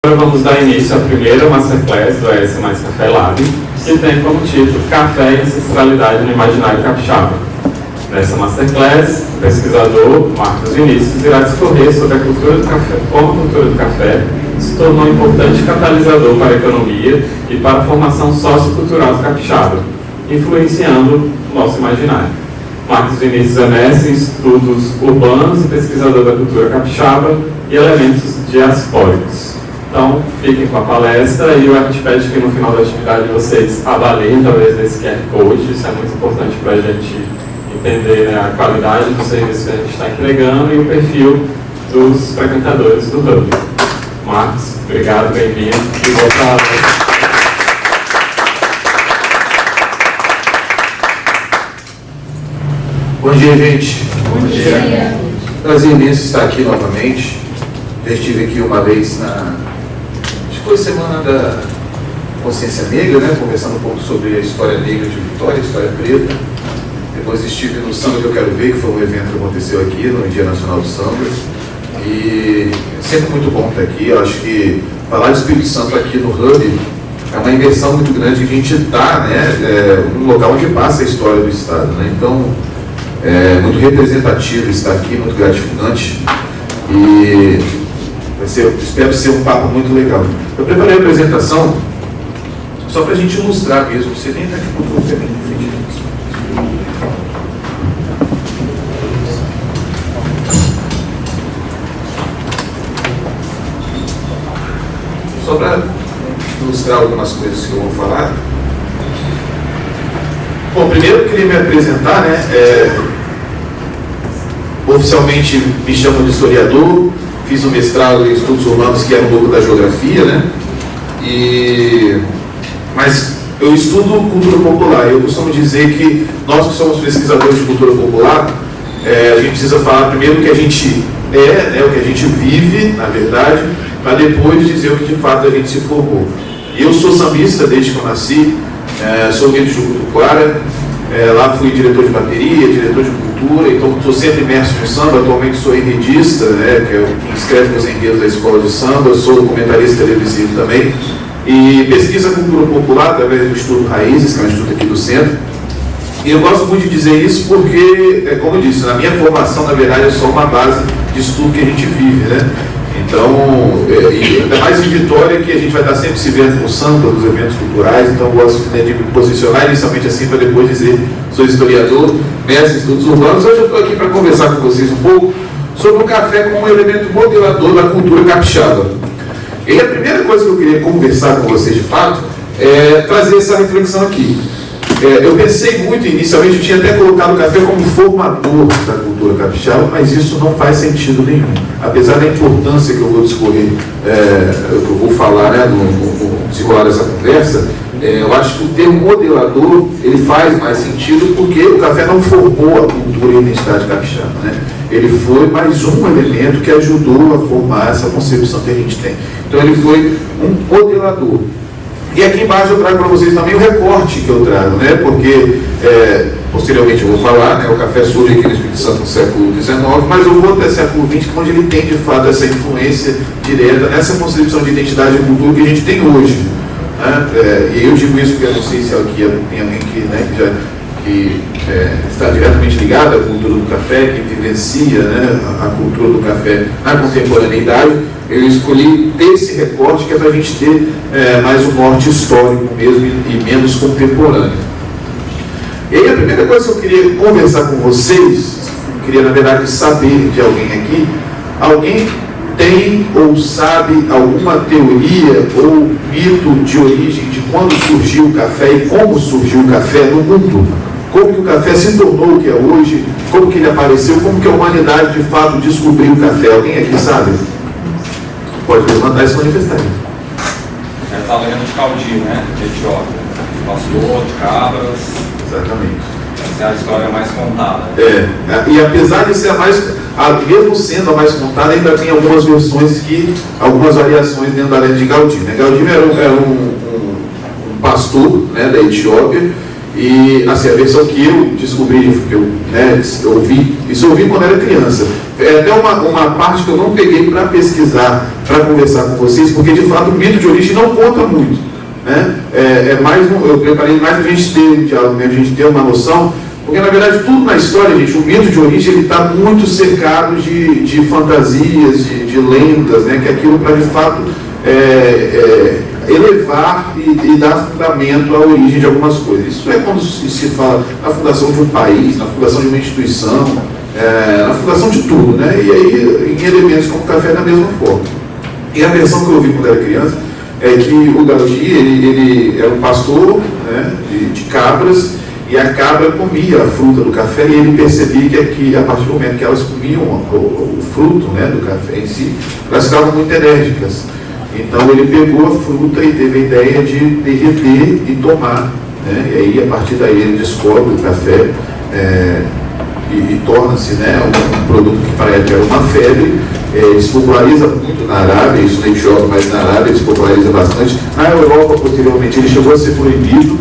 Agora vamos dar início à primeira Masterclass do ES Mais Café Lab, que tem como título Café e Ancestralidade no Imaginário Capixaba. Nessa Masterclass, o pesquisador Marcos Vinícius irá discorrer sobre a cultura do café, como a cultura do café se tornou um importante catalisador para a economia e para a formação sociocultural do capixaba, influenciando o nosso imaginário. Marcos Vinícius é mestre em estudos urbanos e pesquisador da cultura capixaba e elementos diaspóricos. Então, fiquem com a palestra e a gente pede que no final da atividade vocês avaliem talvez esse QR Code. Isso é muito importante para a gente entender, né, a qualidade do serviço que a gente está entregando e o perfil dos frequentadores do Hub. Marcos, obrigado, bem-vindo e boa tarde. Bom dia, gente. Bom dia. Prazer imenso estar aqui novamente. Já estive aqui uma vez acho que foi Semana da Consciência Negra, né? Conversando um pouco sobre a história negra de Vitória, a história preta. Depois estive no Samba que eu quero ver, que foi um evento que aconteceu aqui no Dia Nacional do Samba. E é sempre muito bom estar aqui. Eu acho que falar de Espírito Santo aqui no Hub é uma inversão muito grande que a gente está, né? Um local onde passa a história do Estado, né? Então, é muito representativo estar aqui, muito gratificante e espero ser um papo muito legal. Eu preparei a apresentação só para a gente ilustrar mesmo. Você nem está aqui com o feminino em frente. Só para ilustrar algumas coisas que eu vou falar. Bom, primeiro eu queria me apresentar, né? Oficialmente me chamo de historiador, fiz um mestrado em estudos urbanos, que era um pouco da geografia, né? Mas eu estudo cultura popular. Eu costumo dizer que nós que somos pesquisadores de cultura popular, a gente precisa falar primeiro o que a gente é, né? O que a gente vive, na verdade, para depois dizer o que de fato a gente se formou. E eu sou sambista desde que eu nasci. Sou guia de Jucutuquara, lá fui diretor de bateria, diretor de cultura, então estou sempre imerso no samba. Atualmente sou enredista, né, que é quem escreve os enredos da escola de samba, sou comentarista televisivo também, e pesquisa cultura popular através do Instituto Raízes, que é um instituto aqui do centro. E eu gosto muito de dizer isso porque, como eu disse, na minha formação, na verdade, é só uma base de estudo que a gente vive, né? Então, ainda mais em Vitória, que a gente vai estar sempre se vendo no samba, nos eventos culturais. Então eu gosto, né, de me posicionar inicialmente assim, para depois dizer, sou historiador, mestre em estudos urbanos. Hoje eu estou aqui para conversar com vocês um pouco sobre o café como um elemento modelador da cultura capixaba. E a primeira coisa que eu queria conversar com vocês de fato é trazer essa reflexão aqui. Eu pensei muito inicialmente, eu tinha até colocado o café como formador da cultura capixaba, mas isso não faz sentido nenhum. Apesar da importância que eu vou discorrer, que eu vou falar, né, no desenrolar dessa conversa, eu acho que o termo modelador ele faz mais sentido porque o café não formou a cultura e a identidade capixaba, né? Ele foi mais um elemento que ajudou a formar essa concepção que a gente tem. Então ele foi um modelador. E aqui embaixo eu trago para vocês também o recorte que eu trago, né? Porque posteriormente eu vou falar, né? O café surge aqui no Espírito Santo no século XIX, mas eu vou até século XX, onde ele tem de fato essa influência direta nessa concepção de identidade e cultura que a gente tem hoje, né? E eu digo isso porque eu não sei se aqui tem alguém que, né, que está diretamente ligado à cultura do café, que vivencia, né, a cultura do café na contemporaneidade. Eu escolhi ter esse recorte que é para a gente ter mais um norte histórico mesmo e menos contemporâneo. E aí a primeira coisa que eu queria conversar com vocês, queria na verdade saber de alguém aqui, alguém tem ou sabe alguma teoria ou mito de origem de quando surgiu o café e como surgiu o café no mundo? Como que o café se tornou o que é hoje, como que ele apareceu, como que a humanidade de fato descobriu o café? Alguém aqui sabe? Pode levantar e se manifestar. Está lendo de Caldi, né? De Etiópia. Pastor, de cabras. Exatamente. Essa é a história mais contada. E apesar de ser a mais, mesmo sendo a mais contada, ainda tem algumas versões algumas variações dentro da lenda de Gaudí, né? Gaudí era um pastor, né, da Etiópia. E assim, a versão que eu descobri, que eu ouvi, isso eu ouvi quando era criança, É até uma parte que eu não peguei para pesquisar, para conversar com vocês, porque de fato o mito de origem não conta muito, né? Eu preparei mais para a gente ter um diálogo, a gente ter uma noção, porque na verdade tudo na história, gente, o mito de origem ele está muito cercado de fantasias, de lendas, né? Que é aquilo para de fato elevar e dar fundamento à origem de algumas coisas. Isso é quando se fala na fundação de um país, na fundação de uma instituição, na fundação de tudo, né? E aí em elementos como o café da mesma forma. E a versão que eu ouvi quando era criança é que o Gaudí, ele era um pastor, né, de cabras, e a cabra comia a fruta do café, e ele percebia que a partir do momento que elas comiam o fruto, né, do café em si, elas ficavam muito enérgicas. Então ele pegou a fruta e teve a ideia de derreter e tomar, né? E aí a partir daí ele descobre o café e torna-se, né, um produto que para a época era uma febre. Ele se populariza muito na Arábia, isso na Etiópia, mas na Arábia ele se populariza bastante. Na Europa, posteriormente, ele chegou a ser proibido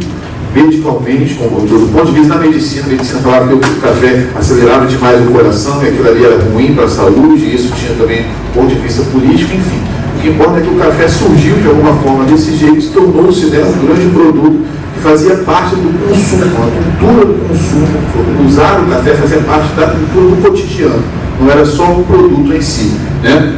medicalmente, do ponto de vista da medicina. A medicina falava que o café acelerava demais o coração e aquilo ali era ruim para a saúde, e isso tinha também do ponto de vista político, enfim. O que importa é que o café surgiu de alguma forma desse jeito, se tornou-se, né, um grande produto que fazia parte do consumo, a cultura do consumo. Usar o café fazia parte da cultura do cotidiano, não era só o produto em si, né?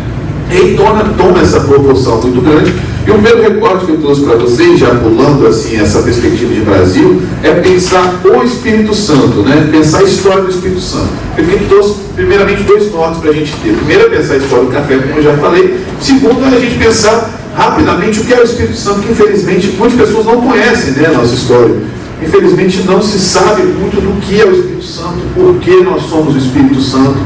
E toma essa proporção muito grande. E o primeiro recorte que eu trouxe para vocês, já pulando assim essa perspectiva de Brasil, é pensar o Espírito Santo, né? Pensar a história do Espírito Santo. Porque ele trouxe primeiramente dois nortes para a gente ter. Primeiro é pensar a história do café, como eu já falei. Segundo é a gente pensar rapidamente o que é o Espírito Santo, que infelizmente muitas pessoas não conhecem, né, a nossa história. Infelizmente não se sabe muito do que é o Espírito Santo, por que nós somos o Espírito Santo,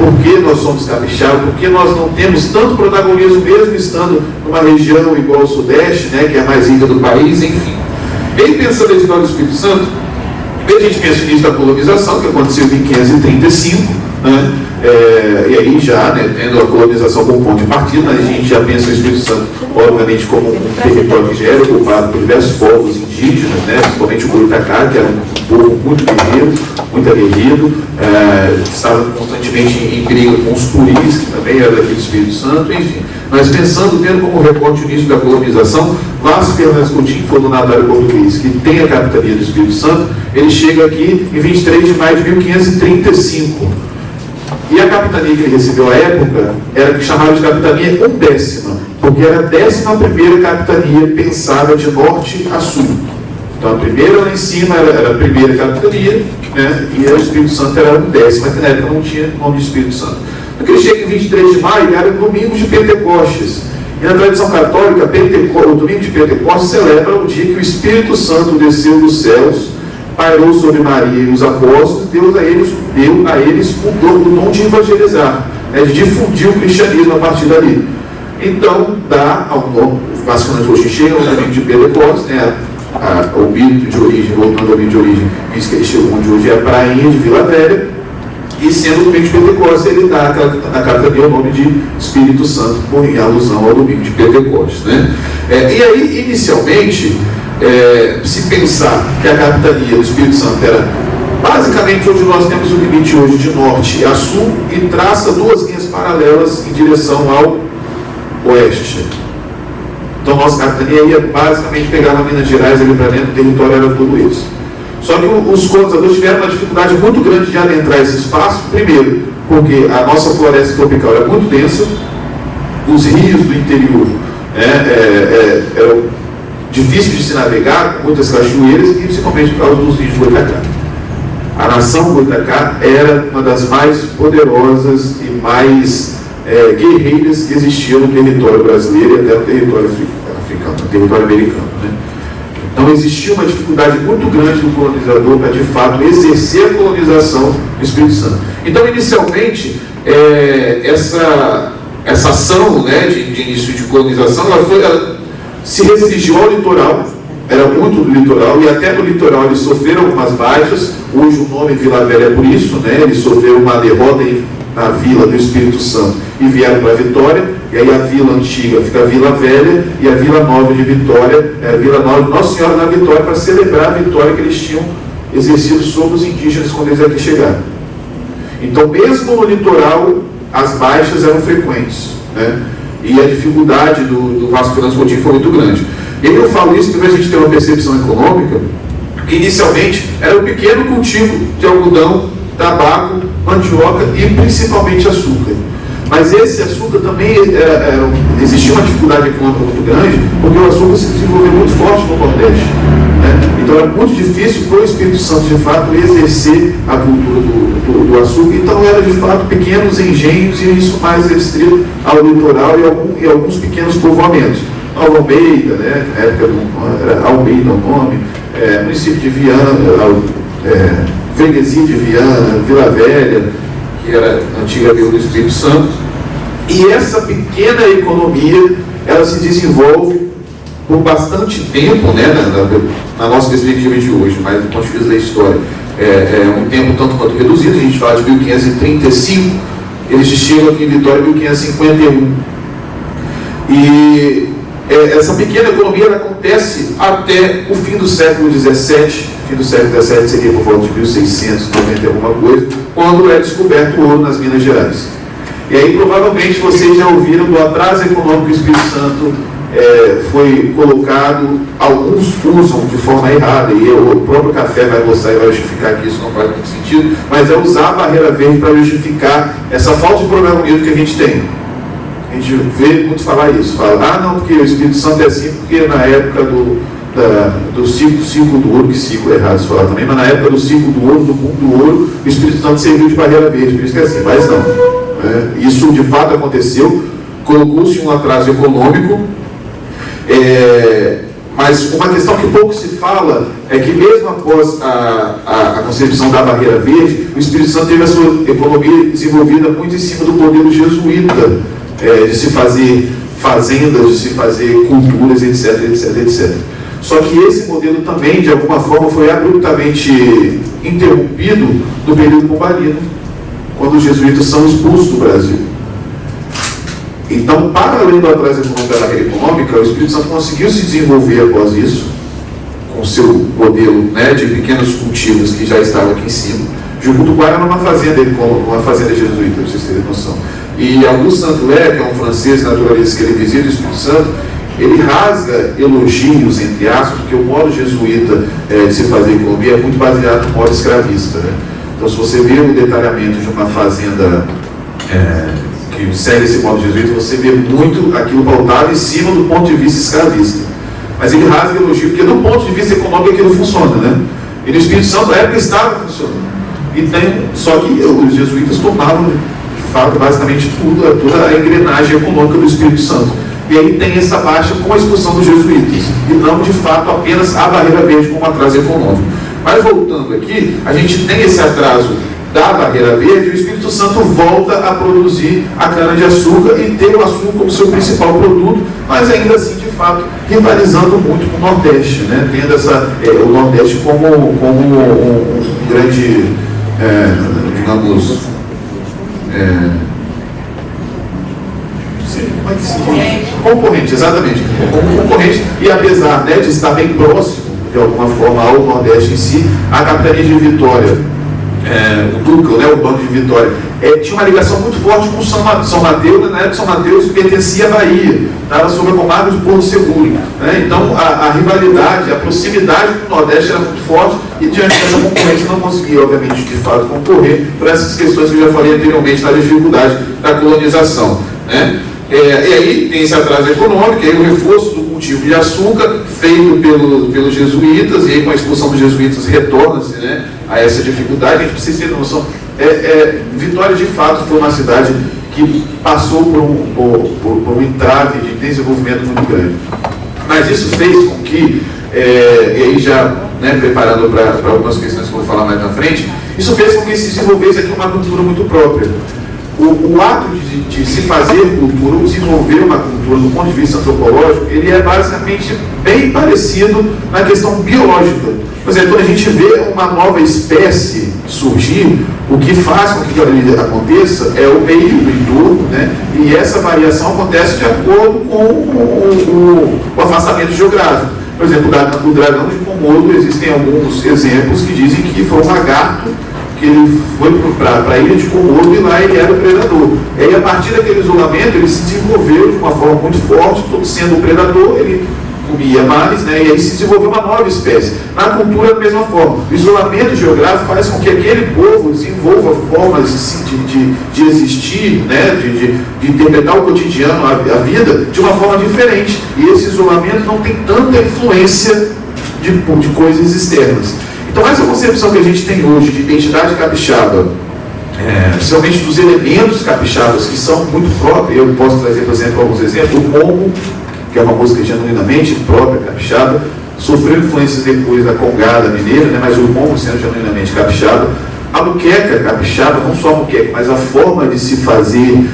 por que nós somos capixabas, por que nós não temos tanto protagonismo mesmo estando numa região igual ao Sudeste, né, que é a mais rica do país, enfim. E aí, pensando na história do Espírito Santo, a gente pensa no início da colonização, que aconteceu em 1535, né? E aí já, né, tendo a colonização como ponto de partida, a gente já pensa o Espírito Santo, obviamente, como um território que já era ocupado por diversos povos indígenas, né, principalmente o Boitacá, que era um povo muito guerreiro, muito aguerrido, estava constantemente em briga com os puris, que também era daquele Espírito Santo, enfim. Mas pensando, tendo como recorte o início da colonização, Vasco Fernandes Coutinho, que foi o donatário português, que tem a capitania do Espírito Santo, ele chega aqui em 23 de maio de 1535. E a capitania que ele recebeu à época era que chamava de capitania 11ª, porque era a 11ª capitania pensada de norte a sul. Então a primeira lá em cima era a primeira capitania, né, e o Espírito Santo era a 10ª, que na época não tinha nome de Espírito Santo. Então ele chega em 23 de maio, era o domingo de Pentecostes. E na tradição católica, o domingo de Pentecostes celebra o dia que o Espírito Santo desceu dos céus, pairou sobre Maria e os apóstolos, deu a eles o dom de evangelizar, né, de difundir o cristianismo a partir dali. Então, dá ao nome, basicamente hoje chega ao domingo de Pentecostes, né, o mito de origem, voltando ao mito de origem, diz que ele chegou onde hoje é a prainha de Vila Velha, e sendo o domingo de Pentecostes, ele dá a capitania o nome de Espírito Santo, em alusão ao domingo de Pentecostes, né? E aí, inicialmente, se pensar que a capitania do Espírito Santo era basicamente onde nós temos o limite hoje de norte a sul e traça duas linhas paralelas em direção ao oeste. Então nossa capitania ia basicamente pegar na Minas Gerais ali para dentro, o território era tudo isso. Só que os colonizadores tiveram uma dificuldade muito grande de adentrar esse espaço, primeiro porque a nossa floresta tropical era muito densa, os rios do interior eram difícil de se navegar, com muitas cachoeiras, e principalmente por causa dos rios de Boitacá. A nação Boitacá era uma das mais poderosas e mais guerreiras que existiam no território brasileiro e até no território africano, no território americano, né? Então existia uma dificuldade muito grande do colonizador para de fato exercer a colonização do Espírito Santo. Então inicialmente essa ação, né, de início de colonização, ela se restringiu ao litoral, era muito do litoral, e até no litoral eles sofreram algumas baixas. Hoje o nome Vila Velha é por isso, né? Eles sofreram uma derrota na Vila do Espírito Santo e vieram para Vitória, e aí a Vila Antiga fica a Vila Velha, e a Vila Nova de Vitória é a Vila Nova de Nossa Senhora na Vitória, para celebrar a vitória que eles tinham exercido sobre os indígenas quando eles aqui chegaram. Então, mesmo no litoral, as baixas eram frequentes, né? E a dificuldade do Vasco Transportinho foi muito grande. E eu falo isso porque a gente tem uma percepção econômica que inicialmente era um pequeno cultivo de algodão, tabaco, mandioca e principalmente açúcar. Mas esse açúcar também existia uma dificuldade econômica muito grande, porque o açúcar se desenvolveu muito forte no Nordeste, né? Então era muito difícil para o Espírito Santo, de fato, exercer a cultura do açúcar. Então era, de fato, pequenos engenhos e isso mais restrito ao litoral e alguns pequenos povoamentos. Nova Almeida, né? Na época era Almeida o nome, município de Viana, Freguesia de Viana, Vila Velha, que era a antiga Vila do Espírito Santo. E essa pequena economia, ela se desenvolve por bastante tempo, né, na nossa perspectiva de hoje, mas do ponto de vista da história, é um tempo tanto quanto reduzido. A gente fala de 1535, eles chegam aqui em Vitória em 1551. E essa pequena economia ela acontece até o fim do século XVII. Fim do século XVII seria por volta de 1690 alguma coisa, quando é descoberto o ouro nas Minas Gerais. E aí provavelmente vocês já ouviram do atraso econômico que o Espírito Santo foi colocado. Alguns usam de forma errada, e o próprio Café vai gostar e vai justificar que isso não faz muito sentido, mas é usar a barreira verde para justificar essa falta de protagonismo que a gente tem. A gente vê muito falar isso, fala, não, porque o Espírito Santo é assim, porque na época do ciclo do ouro, que ciclo é errado se falar também, mas na época do ciclo do ouro, do boom do ouro, o Espírito Santo serviu de barreira verde, por isso que é assim, mas não. Isso de fato aconteceu, colocou-se um atraso econômico, mas uma questão que pouco se fala é que mesmo após a concepção da barreira verde, o Espírito Santo teve a sua economia desenvolvida muito em cima do modelo jesuíta, de se fazer fazendas, de se fazer culturas, etc, etc, etc. Só que esse modelo também, de alguma forma, foi abruptamente interrompido no período pombalino, quando os jesuítas são expulsos do Brasil. Então, para além do atraso econômico da barreira econômica, o Espírito Santo conseguiu se desenvolver após isso, com seu modelo, né, de pequenos cultivos que já estava aqui em cima. Jucutuquara era uma fazenda jesuíta, para vocês terem noção. E Auguste Saint-Hilaire, que é um francês naturalista que ele visita o Espírito Santo, ele rasga elogios, entre aspas, porque o modo jesuíta de se fazer economia é muito baseado no modo escravista, né? Então, se você vê o detalhamento de uma fazenda que segue esse modo jesuíta, você vê muito aquilo pautado em cima do ponto de vista escravista. Mas ele rasga elogio, porque do ponto de vista econômico aquilo funciona, né? E no Espírito Santo, na época, estava funcionando. Só que os jesuítas tomavam, de fato, basicamente toda a engrenagem econômica do Espírito Santo. E aí tem essa baixa com a expulsão dos jesuítas, e não, de fato, apenas a barreira verde como atraso econômico. Mas voltando aqui, a gente tem esse atraso da barreira verde, e o Espírito Santo volta a produzir a cana-de-açúcar e ter o açúcar como seu principal produto, mas ainda assim, de fato, rivalizando muito com o Nordeste, né? Tendo o Nordeste como um grande, digamos, como é que se diz? Concorrente, exatamente. Como concorrente, e apesar, né, de estar bem próximo, de alguma forma, ao Nordeste em si, a capitania de Vitória, o Duca, né, o Banco de Vitória, tinha uma ligação muito forte com São Mateus, né? Na época São Mateus pertencia à Bahia, estava sob a comando de Porto Seguro, né? Então a rivalidade, a proximidade com o Nordeste era muito forte, e diante dessa concorrência não conseguia, obviamente, de fato, concorrer por essas questões que eu já falei anteriormente na dificuldade da colonização, né? E aí tem esse atraso econômico, e aí o reforço do cultivo de açúcar feito pelos jesuítas, e aí com a expulsão dos jesuítas retorna-se, né, a essa dificuldade. A gente precisa ter noção, Vitória de fato foi uma cidade que passou por um entrave de desenvolvimento muito grande, mas isso fez com que, e aí já, né, preparando para algumas questões que eu vou falar mais na frente, isso fez com que se desenvolvesse aqui uma cultura muito própria. O ato de se fazer cultura, ou desenvolver uma cultura do ponto de vista antropológico, ele é basicamente bem parecido na questão biológica. Por exemplo, quando a gente vê uma nova espécie surgir, o que faz com que aquilo aconteça é o meio do entorno, né? E essa variação acontece de acordo com o afastamento geográfico. Por exemplo, o dragão de Komodo, existem alguns exemplos que dizem que foi um lagarto que ele foi para a ilha de Komodo e lá ele era o predador. E aí, a partir daquele isolamento, ele se desenvolveu de uma forma muito forte, sendo um predador, ele comia mais, né? E aí se desenvolveu uma nova espécie. Na cultura, da mesma forma. O isolamento geográfico faz com que aquele povo desenvolva formas de existir, né? de interpretar o cotidiano, a vida, de uma forma diferente. E esse isolamento não tem tanta influência de coisas externas. Então, essa concepção que a gente tem hoje de identidade capixaba, principalmente dos elementos capixabas que são muito próprios, eu posso trazer, por exemplo, alguns exemplos. O Congo, que é uma música genuinamente própria, capixaba, sofreu influências depois da congada mineira, né, mas o Congo sendo genuinamente capixaba. A muqueca capixaba, não só a muqueca, mas a forma de se fazer,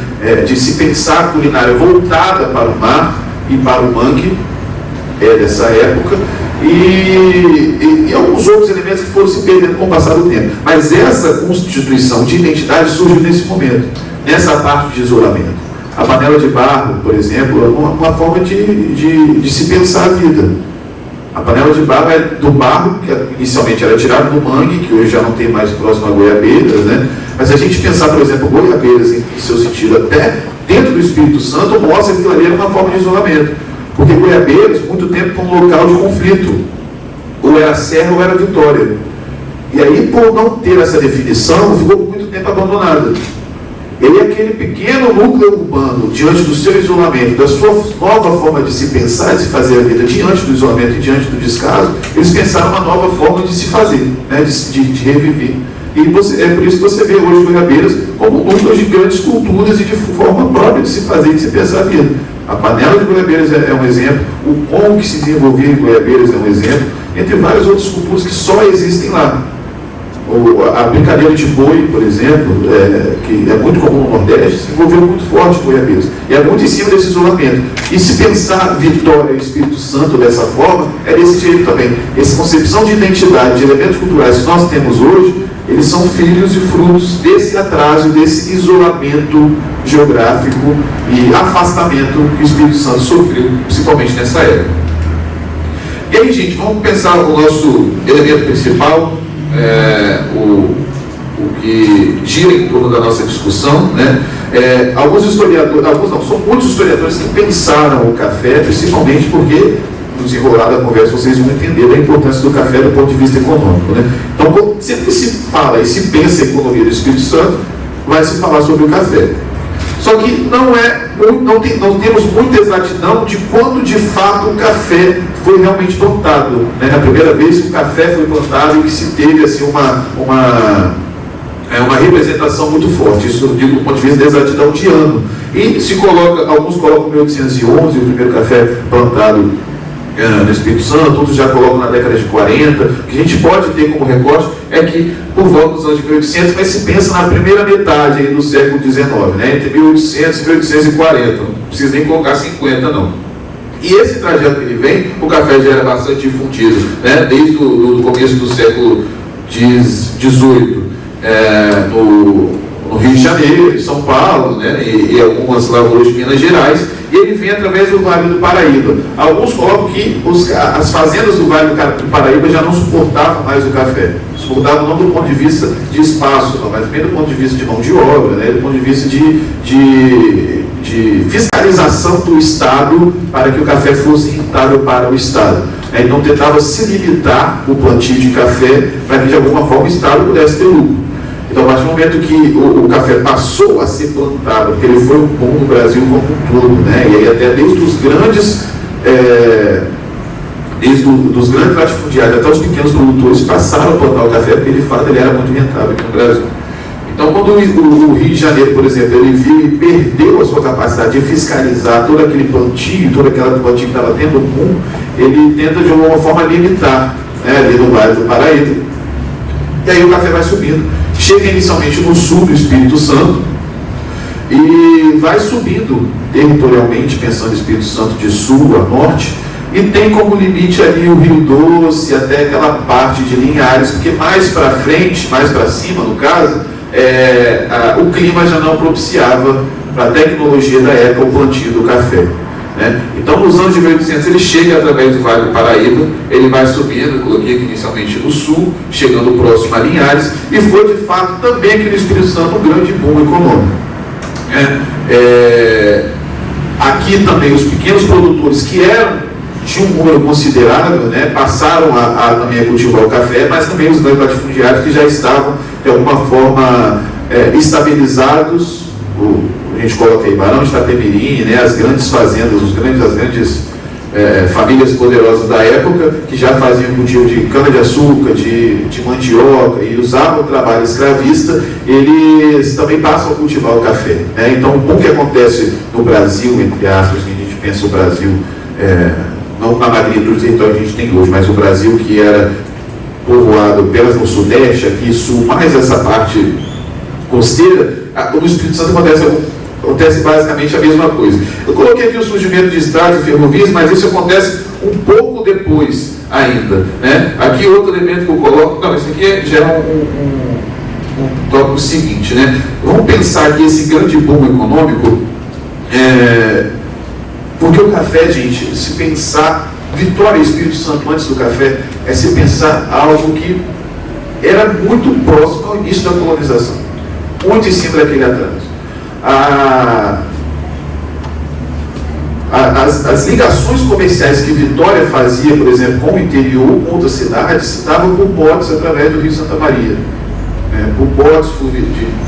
de se pensar a culinária voltada para o mar e para o mangue, dessa época, e alguns outros elementos que foram se perdendo com o passar do tempo. Mas essa constituição de identidade surgiu nesse momento, nessa parte de isolamento. A panela de barro, por exemplo, é uma forma de se pensar a vida. A panela de barro é do barro, que inicialmente era tirado do mangue, que hoje já não tem mais próximo a goiabeiras, né? Mas a gente pensar, por exemplo, goiabeiras em seu sentido até dentro do Espírito Santo, mostra que aquilo ali era uma forma de isolamento. Porque Goiabeiras, muito tempo, foi um local de conflito. Ou era Serra ou era Vitória. E aí, por não ter essa definição, ficou por muito tempo abandonada. E aí, aquele pequeno núcleo urbano, diante do seu isolamento, da sua nova forma de se pensar, de se fazer a vida, diante do isolamento e diante do descaso, eles pensaram uma nova forma de se fazer, né, de reviver. E é por isso que você vê hoje Goiabeiras como um núcleo de grandes culturas e de forma própria de se fazer e de se pensar a vida. A panela de Goiabeiras é um exemplo, o Congo que se desenvolvia em Goiabeiras é um exemplo, entre várias outras culturas que só existem lá. A brincadeira de boi, por exemplo, que é muito comum no Nordeste, se envolveu muito forte em Goiabeiras. E é muito em cima desse isolamento. E se pensar Vitória e Espírito Santo dessa forma, é desse jeito também. Essa concepção de identidade, de elementos culturais que nós temos hoje, eles são filhos e frutos desse atraso, desse isolamento geográfico e afastamento que o Espírito Santo sofreu, principalmente nessa época. E aí, gente, vamos pensar o nosso elemento principal, o que gira em torno da nossa discussão, né? Alguns historiadores, são muitos historiadores que pensaram o café, principalmente porque, no desenrolar da conversa, vocês vão entender a importância do café do ponto de vista econômico, né? Então, sempre que se fala e se pensa a economia do Espírito Santo, vai se falar sobre o café. Só que não temos muita exatidão de quando de fato o café foi realmente plantado, né? A primeira vez que o café foi plantado e que se teve assim, uma representação muito forte. Isso eu digo do ponto de vista da exatidão de ano. E alguns colocam 1811, o primeiro café plantado no Espírito Santo, outros já colocam na década de 40. O que a gente pode ter como recorte é que por volta dos anos de 1800, mas se pensa na primeira metade aí do século XIX, né? Entre 1800 e 1840, não precisa nem colocar 50 não. E esse trajeto que ele vem, o café já era bastante difundido, né? Desde o começo do século XVIII, no Rio de Janeiro, em São Paulo, né? e algumas lavouras de Minas Gerais, e ele vem através do Vale do Paraíba. Alguns colocam que as fazendas do Vale do Paraíba já não suportavam mais o café. Suportavam não do ponto de vista de espaço, mas também do ponto de vista de mão de obra, né? Do ponto de vista de fiscalização do Estado para que o café fosse rentável para o Estado. Então tentava se limitar o plantio de café para que de alguma forma o Estado pudesse ter lucro. Então, a partir do momento que o café passou a ser plantado, porque ele foi um boom no Brasil como um todo, né? E aí até desde os grandes dos grandes latifundiários até os pequenos produtores passaram a plantar o café, porque de fato ele era muito rentável aqui no Brasil. Então, quando o Rio de Janeiro, por exemplo, ele viu e perdeu a sua capacidade de fiscalizar todo aquele plantio, todo aquele plantio que estava tendo boom, ele tenta de alguma forma limitar, né, ali no Vale do Paraíba. E aí o café vai subindo. Chega inicialmente no sul do Espírito Santo e vai subindo territorialmente, pensando no Espírito Santo de sul a norte, e tem como limite ali o Rio Doce, até aquela parte de Linhares, porque mais para frente, mais para cima no caso, o clima já não propiciava para a tecnologia da época o plantio do café. né? Então, nos anos de 1800, ele chega através do Vale do Paraíba, ele vai subindo, eu coloquei aqui inicialmente no sul, chegando próximo a Linhares, e foi de fato também aqui no Espírito Santo um grande boom econômico. Aqui também os pequenos produtores que eram de um número considerável, né, passaram também a cultivar o café, mas também os grandes latifundiários que já estavam de alguma forma estabilizados. A gente coloca aí Barão de Itapemirim, né, as grandes fazendas, as grandes famílias poderosas da época, que já faziam cultivo de cana-de-açúcar, de mandioca, e usavam o trabalho escravista, eles também passam a cultivar o café, né? Então, o que acontece no Brasil, entre aspas, que a gente pensa o Brasil, não na magnitude do território que a gente tem hoje, mas o Brasil que era povoado apenas no Sudeste, aqui Sul, mais essa parte costeira, no Espírito Santo acontece basicamente a mesma coisa. Eu coloquei aqui o surgimento de estradas e ferrovias, mas isso acontece um pouco depois ainda, né? Aqui outro elemento que eu coloco, não, isso aqui já é um tópico seguinte, né? Vamos pensar que esse grande boom econômico, porque o café, gente, se pensar Vitória e Espírito Santo antes do café, é se pensar algo que era muito próximo ao início da colonização, muito em cima daquele atraso. As ligações comerciais que Vitória fazia, por exemplo, com o interior, com outras cidades, se davam por botes através do Rio Santa Maria, por botes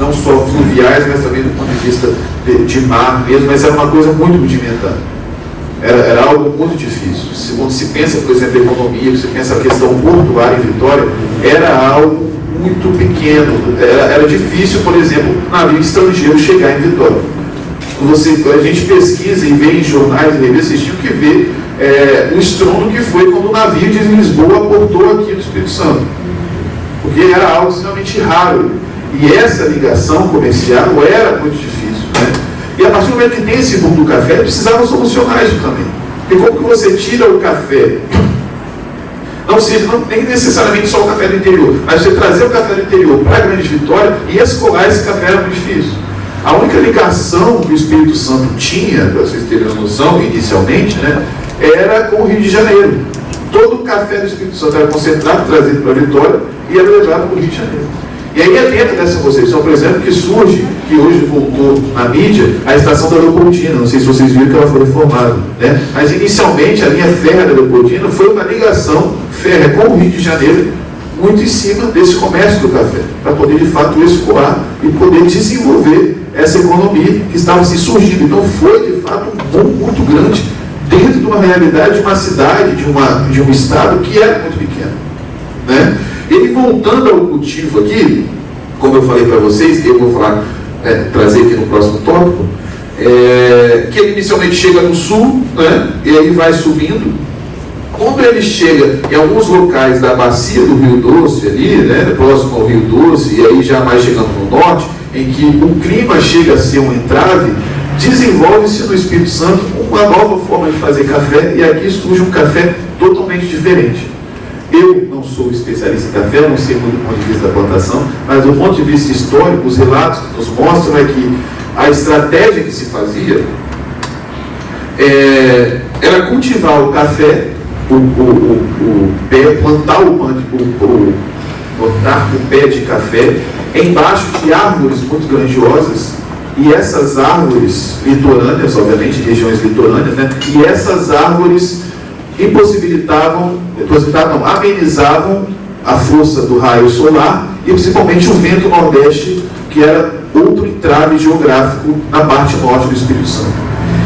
não só fluviais, mas também do ponto de vista de mar mesmo, mas era uma coisa muito rudimentar, era algo muito difícil. Quando se pensa, por exemplo, a economia, se pensa a questão portuária em Vitória, era algo muito pequeno, era difícil, por exemplo, um navio estrangeiro chegar em Vitória. A gente pesquisa e vê em jornais e revistas, vocês tinham que ver o estrondo que foi quando o navio de Lisboa aportou aqui no Espírito Santo, porque era algo extremamente raro, e essa ligação comercial era muito difícil, né? E a partir do momento que tem esse boom do café, precisava solucionar isso também, porque como que você tira o café, nem necessariamente só o café do interior, mas você trazer o café do interior para a Grande Vitória e escoar esse café era muito difícil. A única ligação que o Espírito Santo tinha, para vocês terem uma noção, inicialmente, né, era com o Rio de Janeiro. Todo o café do Espírito Santo era concentrado, trazido para a Vitória e era levado para o Rio de Janeiro. E aí é dentro dessa concepção, por exemplo, que surge, que hoje voltou na mídia, a estação da Leopoldina. Não sei se vocês viram que ela foi reformada, né? Mas inicialmente a linha férrea da Leopoldina foi uma ligação férrea com o Rio de Janeiro, muito em cima desse comércio do café, para poder de fato escoar e poder desenvolver essa economia que estava se surgindo. Então foi de fato um boom muito grande dentro de uma realidade de uma cidade, de um estado que era muito pequeno, né? Ele voltando ao cultivo aqui, como eu falei para vocês, eu vou falar, trazer aqui no próximo tópico, que ele inicialmente chega no sul, né, e aí vai subindo. Quando ele chega em alguns locais da bacia do Rio Doce, ali, né, próximo ao Rio Doce, e aí já mais chegando no norte, em que o clima chega a ser um entrave, desenvolve-se no Espírito Santo uma nova forma de fazer café, e aqui surge um café totalmente diferente. Eu não sou especialista em café, não sei muito do ponto de vista da plantação, mas do ponto de vista histórico, os relatos que nos mostram é que a estratégia que se fazia era cultivar o café, plantar o pé de café embaixo de árvores muito grandiosas, e essas árvores litorâneas, obviamente, regiões litorâneas, né? E essas árvores amenizavam a força do raio solar e principalmente o vento nordeste, que era outro entrave geográfico na parte norte do Espírito Santo.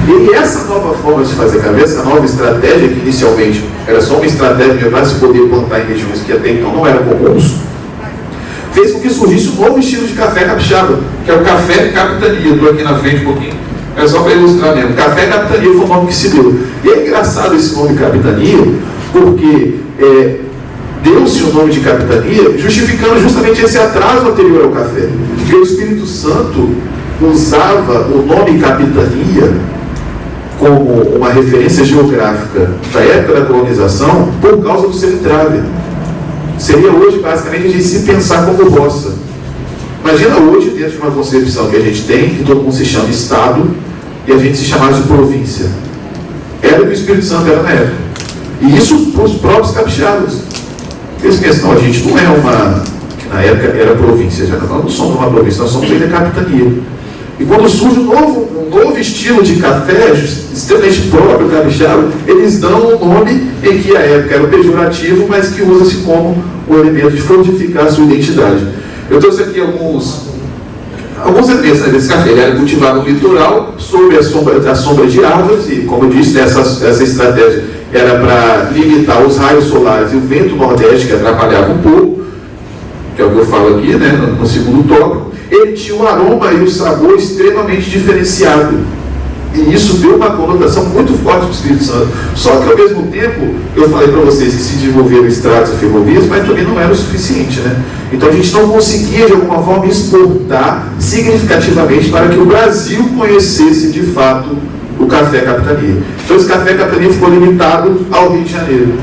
E essa nova forma de fazer café, essa nova estratégia, que inicialmente era só uma estratégia para se poder plantar em regiões que até então não eram comuns, fez com que surgisse um novo estilo de café capixaba, que é o café capitania. Estou aqui na frente um pouquinho, é só para ilustrar mesmo. Café capitania foi o nome que se deu. E é engraçado esse nome capitania, porque deu-se o nome de capitania justificando justamente esse atraso anterior ao café. Porque o Espírito Santo usava o nome capitania como uma referência geográfica da época da colonização por causa do seu entrave. Seria hoje, basicamente, a gente se pensar como roça. Imagina hoje, dentro de uma concepção que a gente tem, que todo mundo se chama Estado, e a gente se chamasse de província. era o que o Espírito Santo era na época. E isso para os próprios capixabas. Eles pensam, não, a gente não é uma, que na época era província, já nós não somos uma província, nós somos ainda capitania. E quando surge um novo estilo de café, extremamente próprio capixaba, eles dão um nome em que a época era pejorativo, mas que usa-se como o elemento de fortificar a sua identidade. Eu trouxe aqui alguns elementos desse café. Ele era cultivado no litoral, sob a sombra de árvores, e como eu disse, essa estratégia era para limitar os raios solares e o vento nordeste, que atrapalhava um pouco, que é o que eu falo aqui, né, no segundo tópico. Ele tinha um aroma e um sabor extremamente diferenciado. E isso deu uma conotação muito forte para o Espírito Santo. Só que, ao mesmo tempo, eu falei para vocês que se desenvolveram estradas e ferrovias, mas também não era o suficiente, né? Então a gente não conseguia, de alguma forma, exportar significativamente para que o Brasil conhecesse, de fato, o café capitania. Então esse café capitania ficou limitado ao Rio de Janeiro.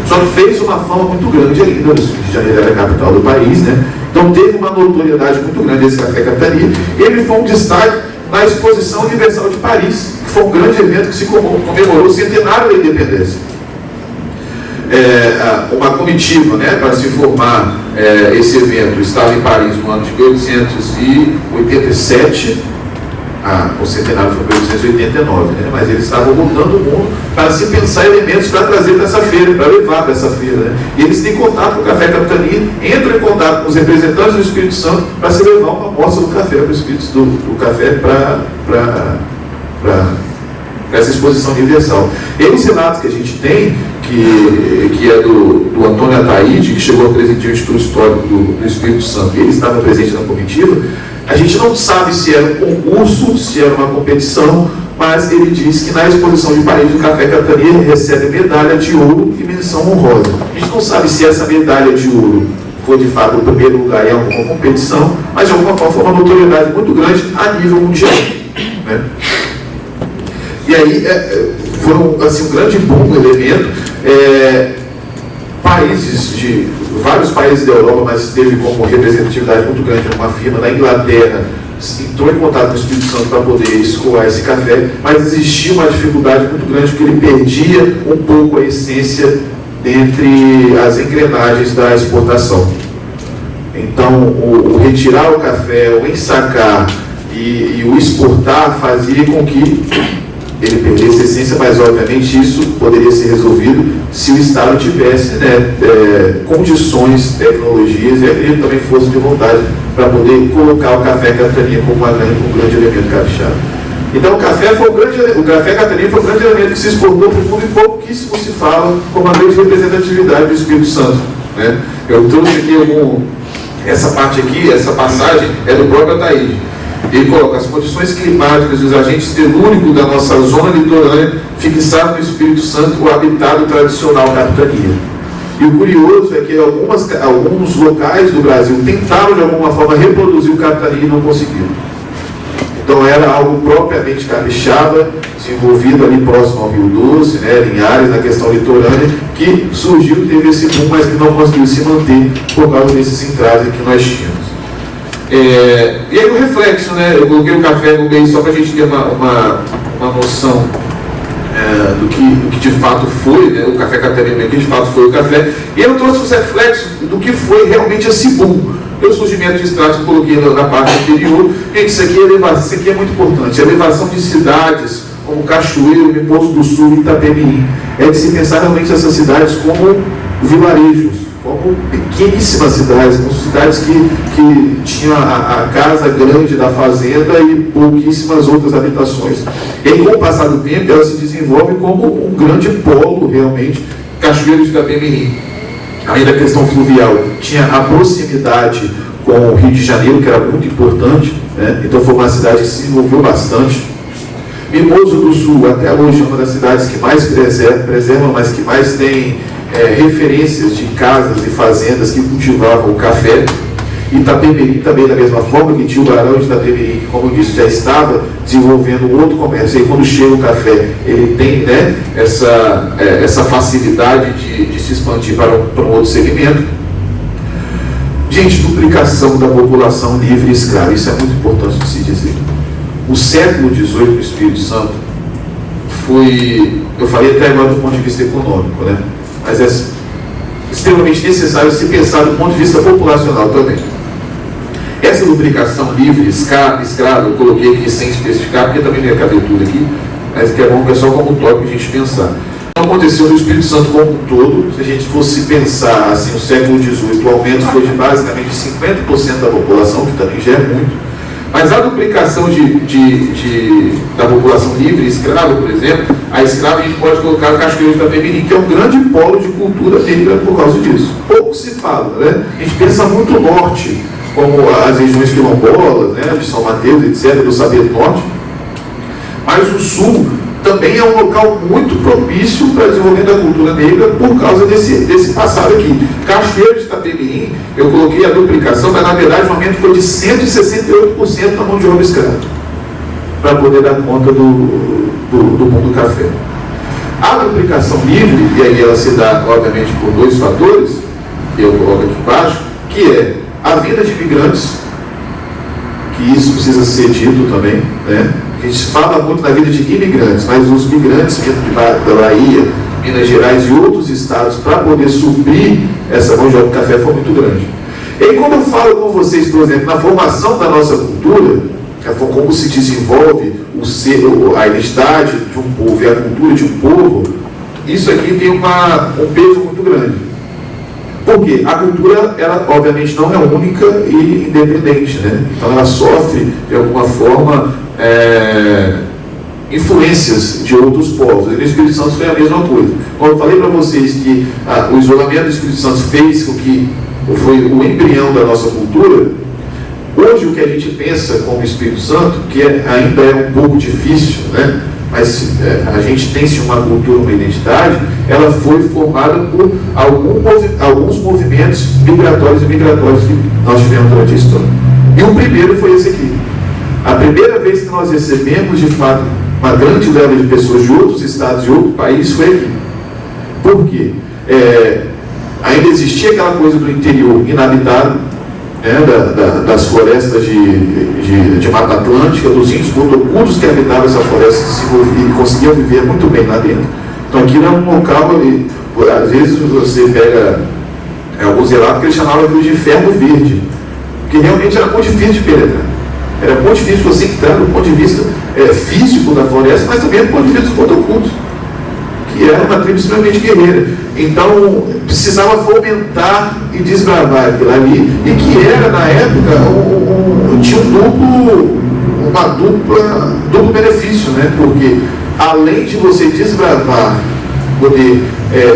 Só que fez uma fama muito grande ainda. O Rio de Janeiro era a capital do país, né? Então teve uma notoriedade muito grande esse café capitania. Ele foi um destaque na Exposição Universal de Paris, que foi um grande evento que se comemorou o centenário da independência. Uma comitiva, né, para se formar esse evento estava em Paris no ano de 1887. O centenário foi em 1889, né? Mas eles estavam rodando o mundo para se pensar elementos para trazer para essa feira, para levar para essa feira, né? E eles têm contato com o Café Capitania, entram em contato com os representantes do Espírito Santo para se levar uma amostra do café para o Espírito do café para essa exposição universal. E os relatos que a gente tem, que é do Antônio Ataíde, que chegou a presidir o Instituto Histórico do Espírito Santo, e ele estava presente na comitiva. A gente não sabe se era um concurso, se era uma competição, mas ele diz que na exposição de Paris do Café Capitania ele recebe medalha de ouro e menção honrosa. A gente não sabe se essa medalha de ouro foi de fato o primeiro lugar em alguma competição, mas de alguma forma foi uma notoriedade muito grande a nível mundial, né? E aí foram assim, um grande boom elemento. Vários países da Europa, mas teve como representatividade muito grande uma firma da Inglaterra, entrou em contato com o Espírito Santo para poder escoar esse café, mas existia uma dificuldade muito grande porque ele perdia um pouco a essência dentre as engrenagens da exportação. Então, o retirar o café, o ensacar e o exportar fazia com que ele perdesse a essência, mas obviamente isso poderia ser resolvido se o Estado tivesse, né, condições, tecnologias e ele também fosse de vontade para poder colocar o café capitania como um grande elemento capixaba. Então o café capitania foi o grande elemento que se exportou para o mundo e pouquíssimo se fala como a grande representatividade do Espírito Santo, né? Eu trouxe aqui essa parte aqui, essa passagem é do próprio Ataíde. Ele coloca as condições climáticas e os agentes telúricos da nossa zona litorânea fixaram no Espírito Santo o habitado tradicional capitania. E o curioso é que alguns locais do Brasil tentaram de alguma forma reproduzir o capitania e não conseguiram. Então era algo propriamente capixaba, desenvolvido ali próximo ao Rio Doce, né, Linhares, na questão litorânea, que surgiu, teve esse boom, mas que não conseguiu se manter por causa desses entraves que nós tínhamos. E aí o reflexo, né? Eu coloquei o café no meio só para a gente ter uma noção do que de fato foi, né? O café capitania, que de fato foi o café. E eu trouxe os reflexos do que foi realmente esse boom. O surgimento de estratos que eu coloquei na parte anterior. Gente, isso aqui é muito importante. A elevação de cidades como Cachoeiro, Mimoso do Sul e Itapemirim. É de se pensar realmente essas cidades como vilarejos, como pequeníssimas cidades, como cidades que tinham a casa grande da fazenda e pouquíssimas outras habitações. E aí, com o passar do tempo, ela se desenvolve como um grande polo, realmente, Cachoeiro de Itapemirim. Além da questão fluvial, tinha a proximidade com o Rio de Janeiro, que era muito importante, né? Então foi uma cidade que se desenvolveu bastante. Mimoso do Sul, até hoje, é uma das cidades que mais preservam, mas que mais tem referências de casas e fazendas que cultivavam o café. Itapemirim também, da mesma forma, que tinha o Barão de Itapemirim, que, como eu disse, já estava desenvolvendo um outro comércio. E quando chega o café, ele tem, né, essa facilidade de se expandir para um outro segmento. Gente, duplicação da população livre e escrava, isso é muito importante de se dizer. O século XVIII do Espírito Santo eu falei até agora do ponto de vista econômico, né? Mas é extremamente necessário se pensar do ponto de vista populacional também. Essa lubricação livre, escrava, eu coloquei aqui sem especificar, porque também não ia caber tudo aqui, mas que é bom que é só como tópico a gente pensar. Não aconteceu no Espírito Santo como um todo. Se a gente fosse pensar assim, no século XVIII, o aumento foi de basicamente 50% da população, que também já é muito. Mas a duplicação da população livre, escrava, por exemplo, a escrava a gente pode colocar o Cachoeiro de Itapemirim, que é um grande polo de cultura negra por causa disso. Pouco se fala, né? A gente pensa muito no norte, como as regiões quilombolas, né, de São Mateus, etc., do Saber Norte, mas o sul também é um local muito propício para o desenvolvimento da cultura negra por causa desse passado aqui. Cachoeiro de Itapemirim, eu coloquei a duplicação, mas na verdade o aumento foi de 168% na mão de obra escrava, para poder dar conta do mundo do café. A duplicação livre, e aí ela se dá, obviamente, por dois fatores, que eu coloco aqui embaixo, que é a vinda de imigrantes, que isso precisa ser dito também, né? A gente fala muito da vida de imigrantes, mas os migrantes vindo da Bahia, Minas Gerais e outros estados para poder suprir essa mão de obra do café foi muito grande. E aí, quando eu falo com vocês, por exemplo, na formação da nossa cultura, como se desenvolve a identidade de um povo e a cultura de um povo, isso aqui tem um peso muito grande. Porque a cultura, ela obviamente não é única e independente, né? Então ela sofre, de alguma forma, influências de outros povos. E no Espírito Santo foi a mesma coisa. Quando eu falei para vocês que o isolamento do Espírito Santo fez com que foi o embrião da nossa cultura, hoje o que a gente pensa como Espírito Santo, que ainda é um pouco difícil, né? Mas a gente tem sim uma cultura, uma identidade, ela foi formada por alguns movimentos migratórios e migratórios que nós tivemos durante a história. E o primeiro foi esse aqui. A primeira vez que nós recebemos, de fato, uma grande leva de pessoas de outros estados e outros países foi aqui. Por quê? Ainda existia aquela coisa do interior inabitado, né, das florestas de Mata Atlântica, dos índios botocudos que habitavam essa floresta e conseguiam viver muito bem lá dentro. Então aquilo é um local, às vezes você pega alguns relatos que eles chamavam aquilo de ferro verde, porque realmente era muito difícil de penetrar. Era muito difícil você entrar do ponto de vista físico da floresta, mas também do ponto de vista dos botocudos, que era uma tribo extremamente guerreira. Então, precisava fomentar e desbravar aquilo ali, e que era, na época, tinha duplo benefício, né? Porque, além de você desbravar, poder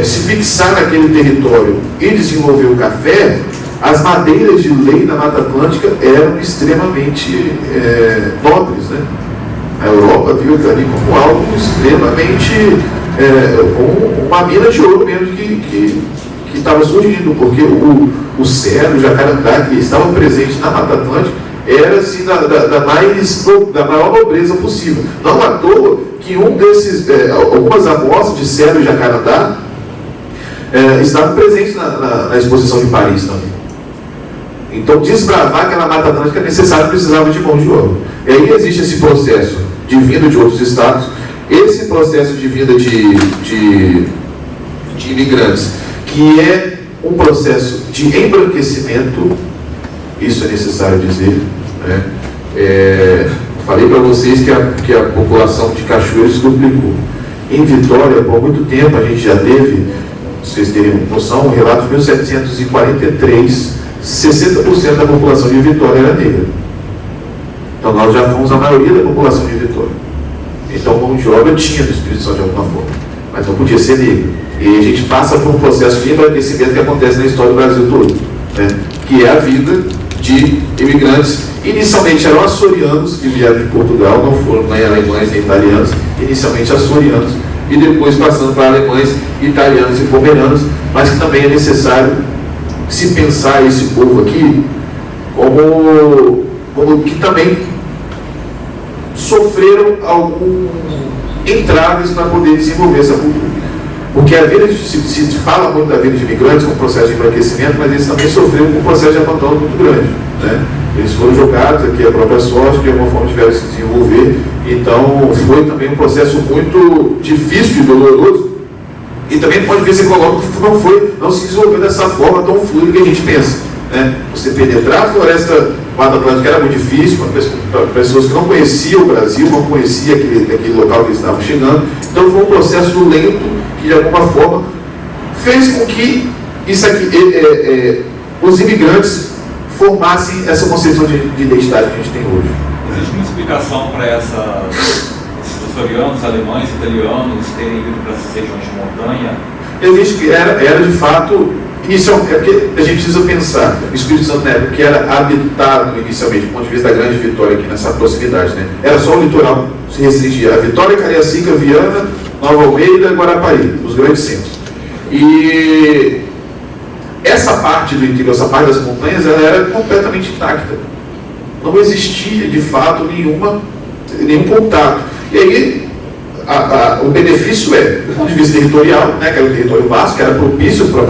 se fixar naquele território e desenvolver o café, as madeiras de lei da Mata Atlântica eram extremamente nobres, né? A Europa viu aquilo ali como algo extremamente, uma mina de ouro mesmo que estava surgindo, porque o cedro, o jacarandá que estava presente na Mata Atlântica era assim, da maior nobreza possível. Não à toa que algumas amostras de cedro e jacarandá estavam presentes na exposição de Paris também. Então, desbravar aquela Mata Atlântica precisava de mão de obra. E aí existe esse processo de vinda de outros estados, esse processo de vinda de imigrantes, que é um processo de embranquecimento, isso é necessário dizer, né? Falei para vocês que a população de Cachoeiro se duplicou. Em Vitória, por muito tempo, a gente já teve, vocês terem noção, um relato de 1743, 60% da população de Vitória era negra. Então nós já fomos a maioria da população de Vitória. Então mão de obra tinha no Espírito Santo de alguma forma, mas não podia ser negra. E a gente passa por um processo de embranquecimento que acontece na história do Brasil todo, né? Que é a vida de imigrantes. Inicialmente eram açorianos que vieram de Portugal, não foram nem alemães nem italianos, inicialmente açorianos, e depois passando para alemães, italianos e pomeranos, mas que também é necessário se pensar esse povo aqui como que também sofreram alguns entraves para poder desenvolver essa cultura. Porque a vida se fala muito da vida de imigrantes como processo de embranquecimento, mas eles também sofreram com um processo de abandono muito grande, né? Eles foram jogados aqui à própria sorte, de alguma forma tiveram que se desenvolver Então foi também um processo muito difícil e doloroso, e também pode ver, você coloca que não se desenvolveu dessa forma tão fluida que a gente pensa, né? Você penetrar a floresta Mata Atlântica era muito difícil para pessoas que não conheciam o Brasil, não conheciam aquele local que eles estavam chegando. Então foi um processo lento que de alguma forma fez com que isso aqui, os imigrantes formassem essa concepção de identidade que a gente tem hoje. Existe uma explicação para esses açorianos, alemães, italianos terem ido para essas regiões de montanha? Existe que era de fato, inicialmente, é porque a gente precisa pensar, o Espírito Santo na época que era habitado inicialmente, do ponto de vista da Grande Vitória aqui nessa proximidade, né? Era só o litoral, se restringia a Vitória, Cariacica, Viana, Nova Almeida, Guarapari, os grandes centros. E essa parte do interior, essa parte das montanhas, ela era completamente intacta. Não existia, de fato, nenhum contato. E aí, o benefício do ponto de vista territorial, né, que era um território vasto, que era propício para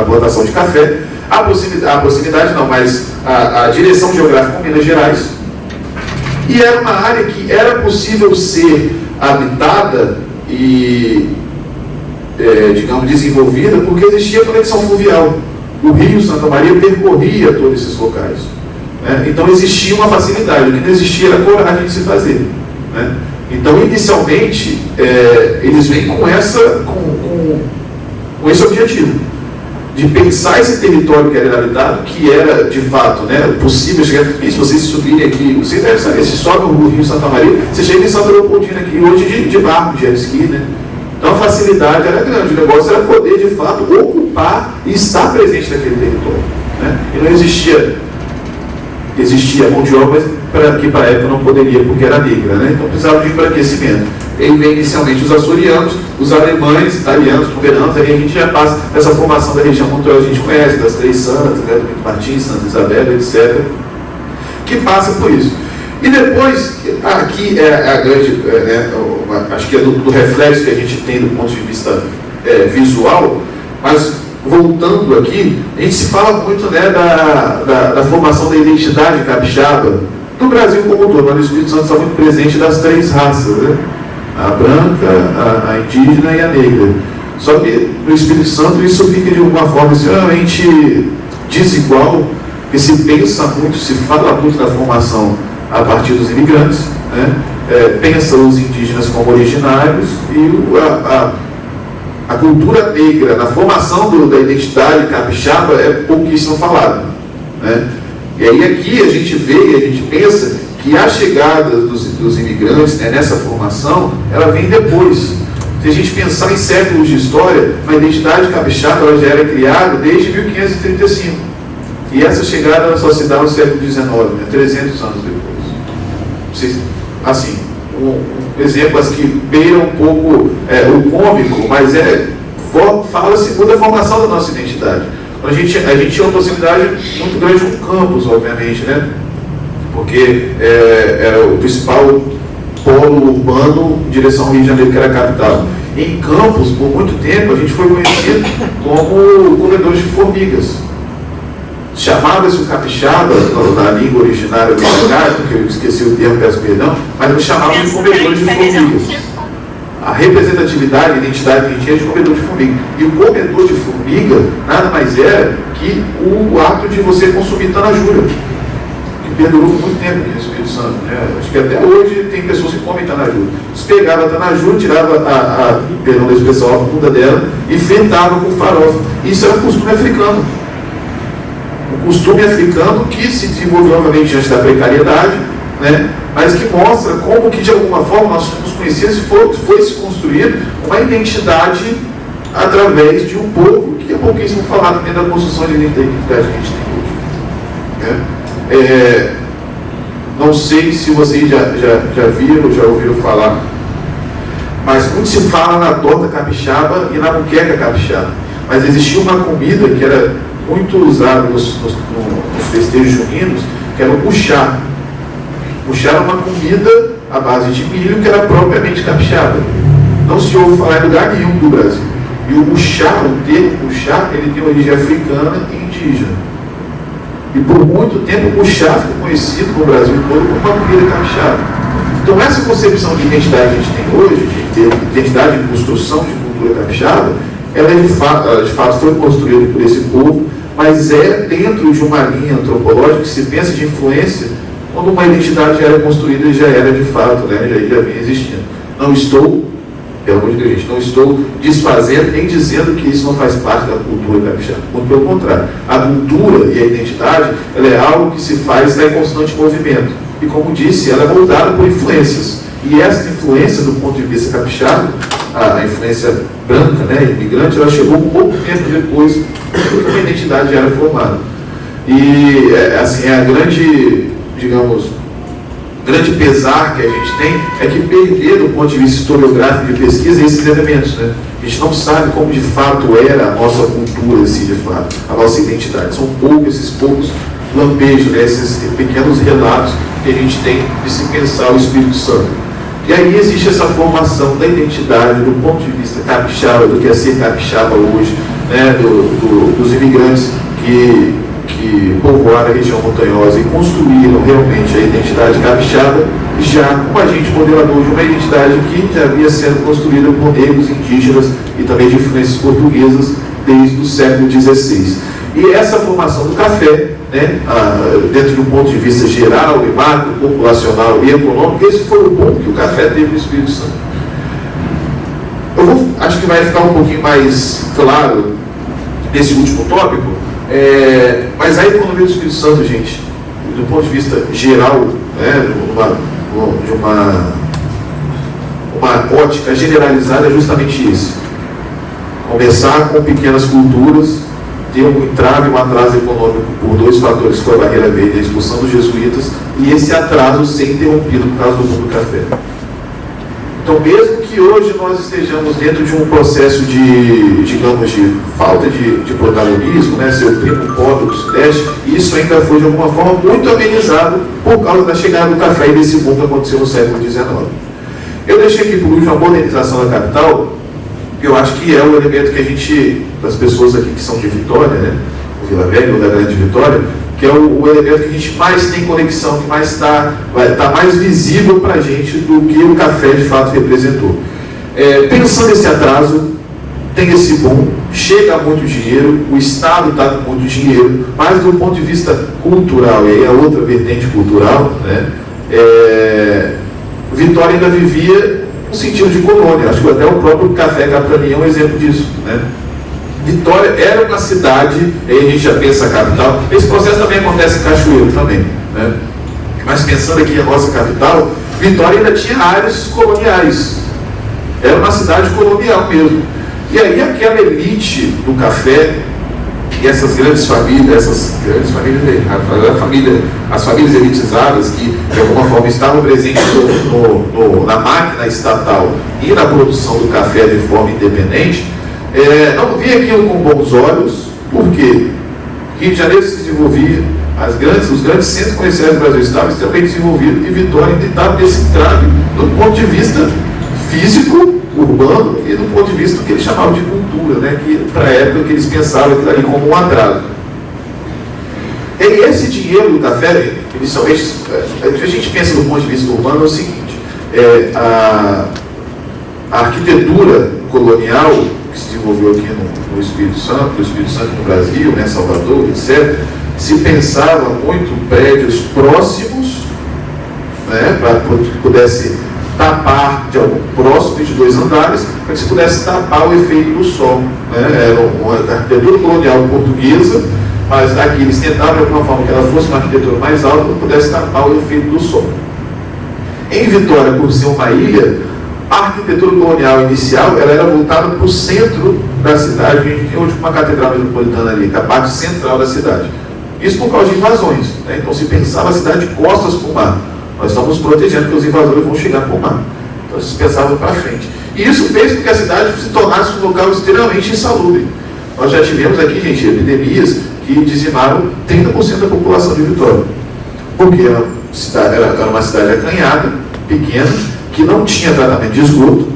a plantação de café, a proximidade não, mas a direção geográfica com Minas Gerais. E era uma área que era possível ser habitada e, digamos, desenvolvida, porque existia conexão fluvial. O rio Santa Maria percorria todos esses locais, né? Então existia uma facilidade, o que não existia era a coragem de se fazer, né? Então, inicialmente, eles vêm com esse objetivo, de pensar esse território que era habitado, que era, de fato, né, possível chegar. E se vocês subirem aqui, vocês devem saber, se sobe o rio Santa Maria, você chega em Santa Leopoldina aqui, hoje de barco, de jet ski, né? Então, a facilidade era grande, o negócio era poder, de fato, ocupar e estar presente naquele território, né? E não existia mão de obra que para a época não poderia, porque era negra, né? Então precisava de embranquecimento. Aí vem inicialmente os açorianos, os alemães, italianos, poberanos, aí a gente já passa essa formação da região montanhosa, a gente conhece, das Três Santas, né, do Benito Martins, Santa Isabel, etc., que passa por isso. E depois, aqui é a grande, acho que é do reflexo que a gente tem do ponto de vista visual, mas voltando aqui, a gente se fala muito, né, da formação da identidade capixaba do Brasil como um todo, mas o Espírito Santo está muito presente das três raças, né? A branca, a indígena e a negra. Só que no Espírito Santo isso fica de alguma forma extremamente desigual, porque se pensa muito, se fala muito da formação a partir dos imigrantes, né? Pensa os indígenas como originários e a cultura negra, na formação da identidade capixaba é pouquíssimo falado, né? E aí aqui a gente vê e a gente pensa que a chegada dos imigrantes, né, nessa formação, ela vem depois. Se a gente pensar em séculos de história, a identidade capixaba ela já era criada desde 1535. E essa chegada ela só se dá no século XIX, né, 300 anos depois. Assim, um exemplo que beira um pouco o cômico, mas fala-se muito da formação da nossa identidade. A gente tinha uma proximidade muito grande com Campos, obviamente, né? Porque era o principal polo urbano em direção ao Rio de Janeiro, que era a capital. Em Campos, por muito tempo, a gente foi conhecido como comedores de formigas. Chamava-se o capixaba, na língua originária do lugar, porque eu esqueci o termo, peço perdão, mas nos chamavam de comedores de formigas. A representatividade, a identidade que a gente tinha de comedor de formiga. E o comedor de formiga nada mais era que o ato de você consumir tanajura, que perdurou muito tempo aqui no Espírito Santo, né? Acho que até hoje tem pessoas que comem tanajura. Você pegava a tanajura, tirava perdão da expressão, a bunda dela e fritava com farofa. Isso era um costume africano. Um costume africano que se desenvolveu novamente diante da precariedade, né? Mas que mostra como que de alguma forma nós fomos conhecidos e foi se construir uma identidade através de um povo que é pouquíssimo falado dentro da construção de identidade que a gente tem hoje. Não sei se vocês já viram, já ouviram falar, mas muito se fala na torta capixaba e na muqueca capixaba. Mas existia uma comida que era muito usada nos festejos juninos, que era o puxá. Puxá era uma comida à base de milho que era propriamente capixaba. Não se ouve falar em lugar nenhum do Brasil. E o puxá, o termo puxá, ele tem origem africana e indígena. E por muito tempo o puxá ficou conhecido no Brasil todo como uma comida capixaba. Então, essa concepção de identidade que a gente tem hoje, de identidade de construção de cultura capixaba, ela de fato foi construída por esse povo, mas é dentro de uma linha antropológica que se pensa de influência, quando uma identidade já era construída e já era de fato, né, já vinha existindo. Não estou, pelo amor de Deus, gente, não estou desfazendo nem dizendo que isso não faz parte da cultura capixaba. Muito pelo contrário. A cultura e a identidade, ela é algo que se faz, está em constante movimento. E como disse, ela é moldada por influências. E essa influência, do ponto de vista capixaba, a influência branca, né, imigrante, ela chegou um pouco tempo depois que a identidade já era formada. E, assim, a grande, digamos, grande pesar que a gente tem é que perder, do ponto de vista historiográfico de pesquisa, esses elementos, né? A gente não sabe como de fato era a nossa cultura, assim, de fato, a nossa identidade. São esses poucos lampejos, né, esses pequenos relatos que a gente tem de se pensar o Espírito Santo. E aí existe essa formação da identidade do ponto de vista capixaba, do que é ser capixaba hoje, né, dos imigrantes que povoaram a região montanhosa e construíram realmente a identidade capixaba, já como agente modelador de uma identidade que já havia sendo construída por negros, indígenas e também de influências portuguesas desde o século XVI. E essa formação do café, né, dentro de um ponto de vista geral, e macro, populacional e econômico, esse foi o ponto que o café teve no Espírito Santo. Acho que vai ficar um pouquinho mais claro nesse último tópico, mas a economia do Espírito Santo, gente, do ponto de vista geral, né, de uma ótica generalizada, é justamente isso. Começar com pequenas culturas, ter um entrave e um atraso econômico por dois fatores, que foi a barreira verde e a expulsão dos jesuítas, e esse atraso ser interrompido por causa do boom do café. Então, mesmo que hoje nós estejamos dentro de um processo de, digamos, de falta de protagonismo, né, ser o primo pobre do Sudeste, isso ainda foi de alguma forma muito amenizado por causa da chegada do café e desse boom que aconteceu no século XIX. Eu deixei aqui por último a modernização da capital. Eu acho que é o elemento que a gente, das pessoas aqui que são de Vitória, né, o Vila Velha ou da Grande Vitória, que é o elemento que a gente mais tem conexão, que mais vai estar mais visível para a gente do que o café de fato representou. Pensando nesse atraso, tem esse boom, chega muito dinheiro, o Estado está com muito dinheiro, mas do ponto de vista cultural, e aí a outra vertente cultural, né, Vitória ainda vivia um sentido de colônia. Acho que até o próprio Café Capitania é um exemplo disso, né? Vitória era uma cidade, aí a gente já pensa a capital, esse processo também acontece em Cachoeiro também, né? Mas pensando aqui a nossa capital, Vitória ainda tinha áreas coloniais, era uma cidade colonial mesmo. E aí aquela elite do café e essas grandes famílias, as famílias elitizadas que de alguma forma estavam presentes na máquina estatal e na produção do café de forma independente, não via aquilo com bons olhos. Por quê? Rio de Janeiro se desenvolvia, os grandes centros comerciais do Brasil estavam extremamente desenvolvidos, e Vitória ainda estava nesse entrave do ponto de vista físico, urbano, e do ponto de vista do que eles chamavam de cultura, né, que para a época que eles pensavam aquilo ali como um atraso. E esse dinheiro do café, inicialmente, a gente pensa do ponto de vista urbano é o seguinte: a arquitetura colonial que se desenvolveu aqui no Espírito Santo no Brasil, né, Salvador, etc., se pensava muito prédios próximos, né, para que pudesse tapar de algum próximo de 2 andares, para que se pudesse tapar o efeito do sol, né? Era uma arquitetura colonial portuguesa, mas aqui eles tentavam de alguma forma que ela fosse uma arquitetura mais alta para que pudesse tapar o efeito do sol. Em Vitória, por ser uma ilha, a arquitetura colonial inicial ela era voltada para o centro da cidade. A gente tem hoje uma catedral metropolitana ali, que é a parte central da cidade. Isso por causa de invasões, né? Então se pensava a cidade de costas para o mar. Nós estamos protegendo que os invasores vão chegar para o mar. Então se pensava para frente. E isso fez com que a cidade se tornasse um local extremamente insalubre. Nós já tivemos aqui, gente, epidemias que dizimaram 30% da população de Vitória. Porque era uma cidade acanhada, pequena, que não tinha tratamento de esgoto,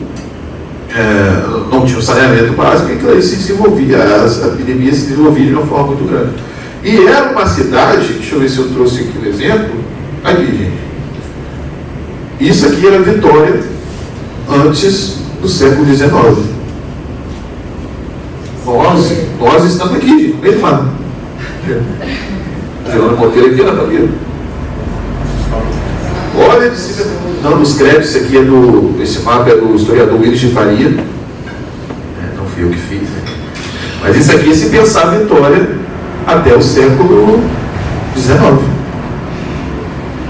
não tinha um saneamento básico, e que aí se desenvolvia, as epidemias se desenvolviam de uma forma muito grande. E era uma cidade, deixa eu ver se eu trouxe aqui um exemplo, aqui, gente. Isso aqui era Vitória antes do século XIX. Nós estamos aqui, gente, no meio do mar. Geraldo Monteiro aqui na família. Olha, não, dos créditos, esse mapa é do historiador Willis de Faria. Não fui eu que fiz. Mas isso aqui é se pensar Vitória até o século XIX.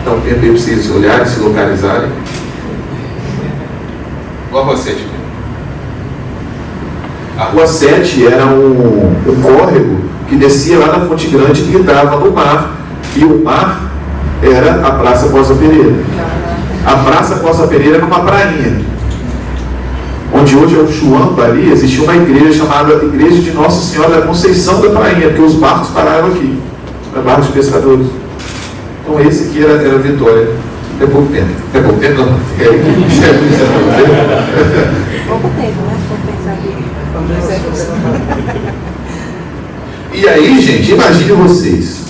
Então, tempo aí para vocês olharem, se localizarem. A Rua 7. A Rua 7 era um córrego que descia lá na Fonte Grande e dava no mar. E o mar era a Praça Costa Pereira. A Praça Costa Pereira era uma prainha. Onde hoje é o Chuamba ali, existia uma igreja chamada Igreja de Nossa Senhora da Conceição da Prainha, porque os barcos paravam aqui. Era barcos de pescadores. Então esse aqui era Vitória. É pouco tempo. É pouco tempo, não? Pouco tempo, né? Vou pensar aqui. E aí, gente, imagine vocês.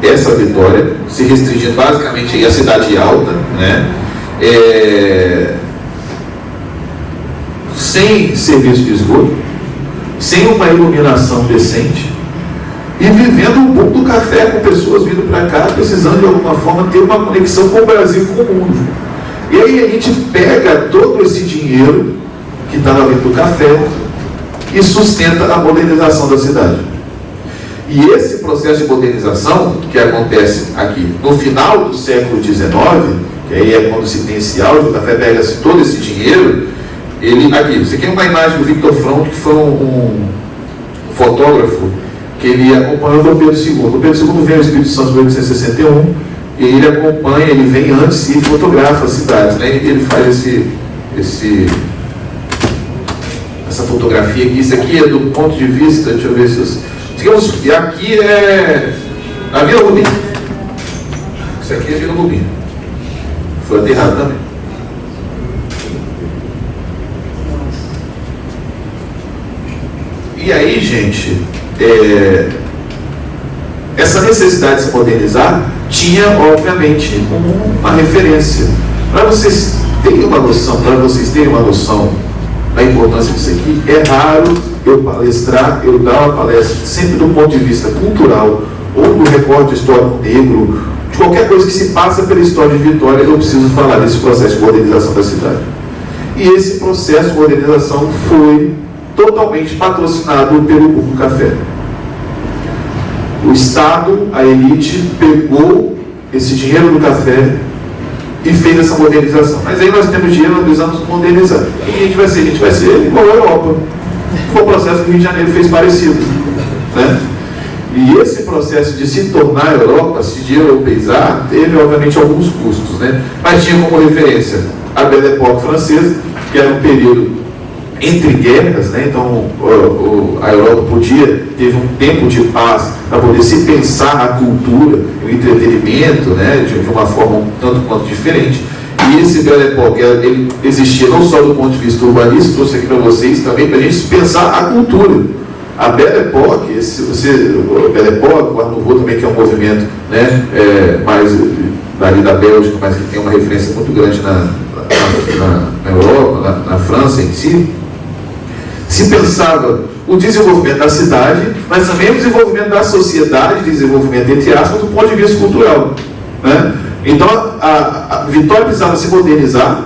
Essa Vitória se restringindo basicamente aí à cidade alta, né? Sem serviço de esgoto, sem uma iluminação decente, e vivendo o boom do café, com pessoas vindo para cá precisando de alguma forma ter uma conexão com o Brasil e com o mundo. E aí a gente pega todo esse dinheiro que estava vindo do café e sustenta a modernização da cidade. E esse processo de modernização, que acontece aqui no final do século XIX, que aí é quando se tem esse auge, o café pega-se todo esse dinheiro, aqui, você quer uma imagem do Victor Front, que foi um fotógrafo que ele acompanhou o Dom Pedro II. O Dom Pedro II vem ao Espírito Santo em 1861, e ele acompanha, ele vem antes e fotografa as cidades, né? Ele faz essa fotografia aqui. Isso aqui é do ponto de vista, deixa eu ver se digamos, aqui é a Vila Rubim. Isso aqui é a Vila Rubim. Foi aterrado também. E aí, gente, essa necessidade de se modernizar tinha, obviamente, uma referência. Para vocês terem uma noção, da importância disso aqui, é raro eu palestrar, eu dar uma palestra sempre do ponto de vista cultural, ou do recorte histórico negro, de qualquer coisa que se passa pela história de Vitória, eu preciso falar desse processo de modernização da cidade. E esse processo de modernização foi totalmente patrocinado pelo Grupo Café. O Estado, a elite, pegou esse dinheiro do café e fez essa modernização. Mas aí nós temos dinheiro, nós precisamos modernizar. E a gente vai ser igual a Europa. Foi o processo que o Rio de Janeiro fez parecido, né? E esse processo de se tornar a Europa, se de europeizar, teve obviamente alguns custos, né? Mas tinha como referência a Belle Époque francesa, que era um período entre guerras, né? Então a Europa teve um tempo de paz para poder se pensar a cultura, o entretenimento, né? De uma forma um tanto quanto diferente. E esse Belle Époque, ele existia não só do ponto de vista urbanístico, trouxe aqui para vocês também, para a gente pensar a cultura. A Belle Époque, o Belle Époque, o Art Nouveau também, que é um movimento, né? Mais dali da Bélgica, mas que tem uma referência muito grande na Europa, na França em si. Se pensava o desenvolvimento da cidade, mas também o desenvolvimento da sociedade, desenvolvimento entre aspas, do ponto de vista cultural, né? Então a Vitória precisava se modernizar,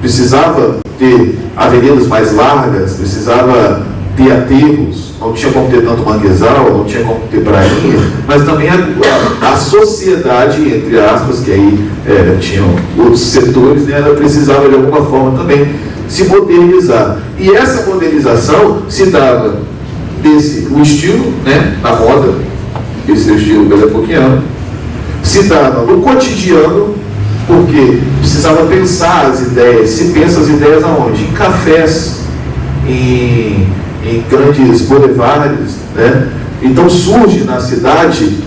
precisava ter avenidas mais largas, precisava ter aterros, não tinha como ter tanto manguezal, não tinha como ter prainha, mas também a sociedade, entre aspas, que aí tinham outros setores, né, ela precisava de alguma forma também se modernizar. E essa modernização se dava o estilo, né, na moda, esse é o estilo belle-époquiano, se dava no cotidiano, porque precisava pensar as ideias. Se pensa as ideias aonde? Em cafés, em grandes boulevards, né? Então surge na cidade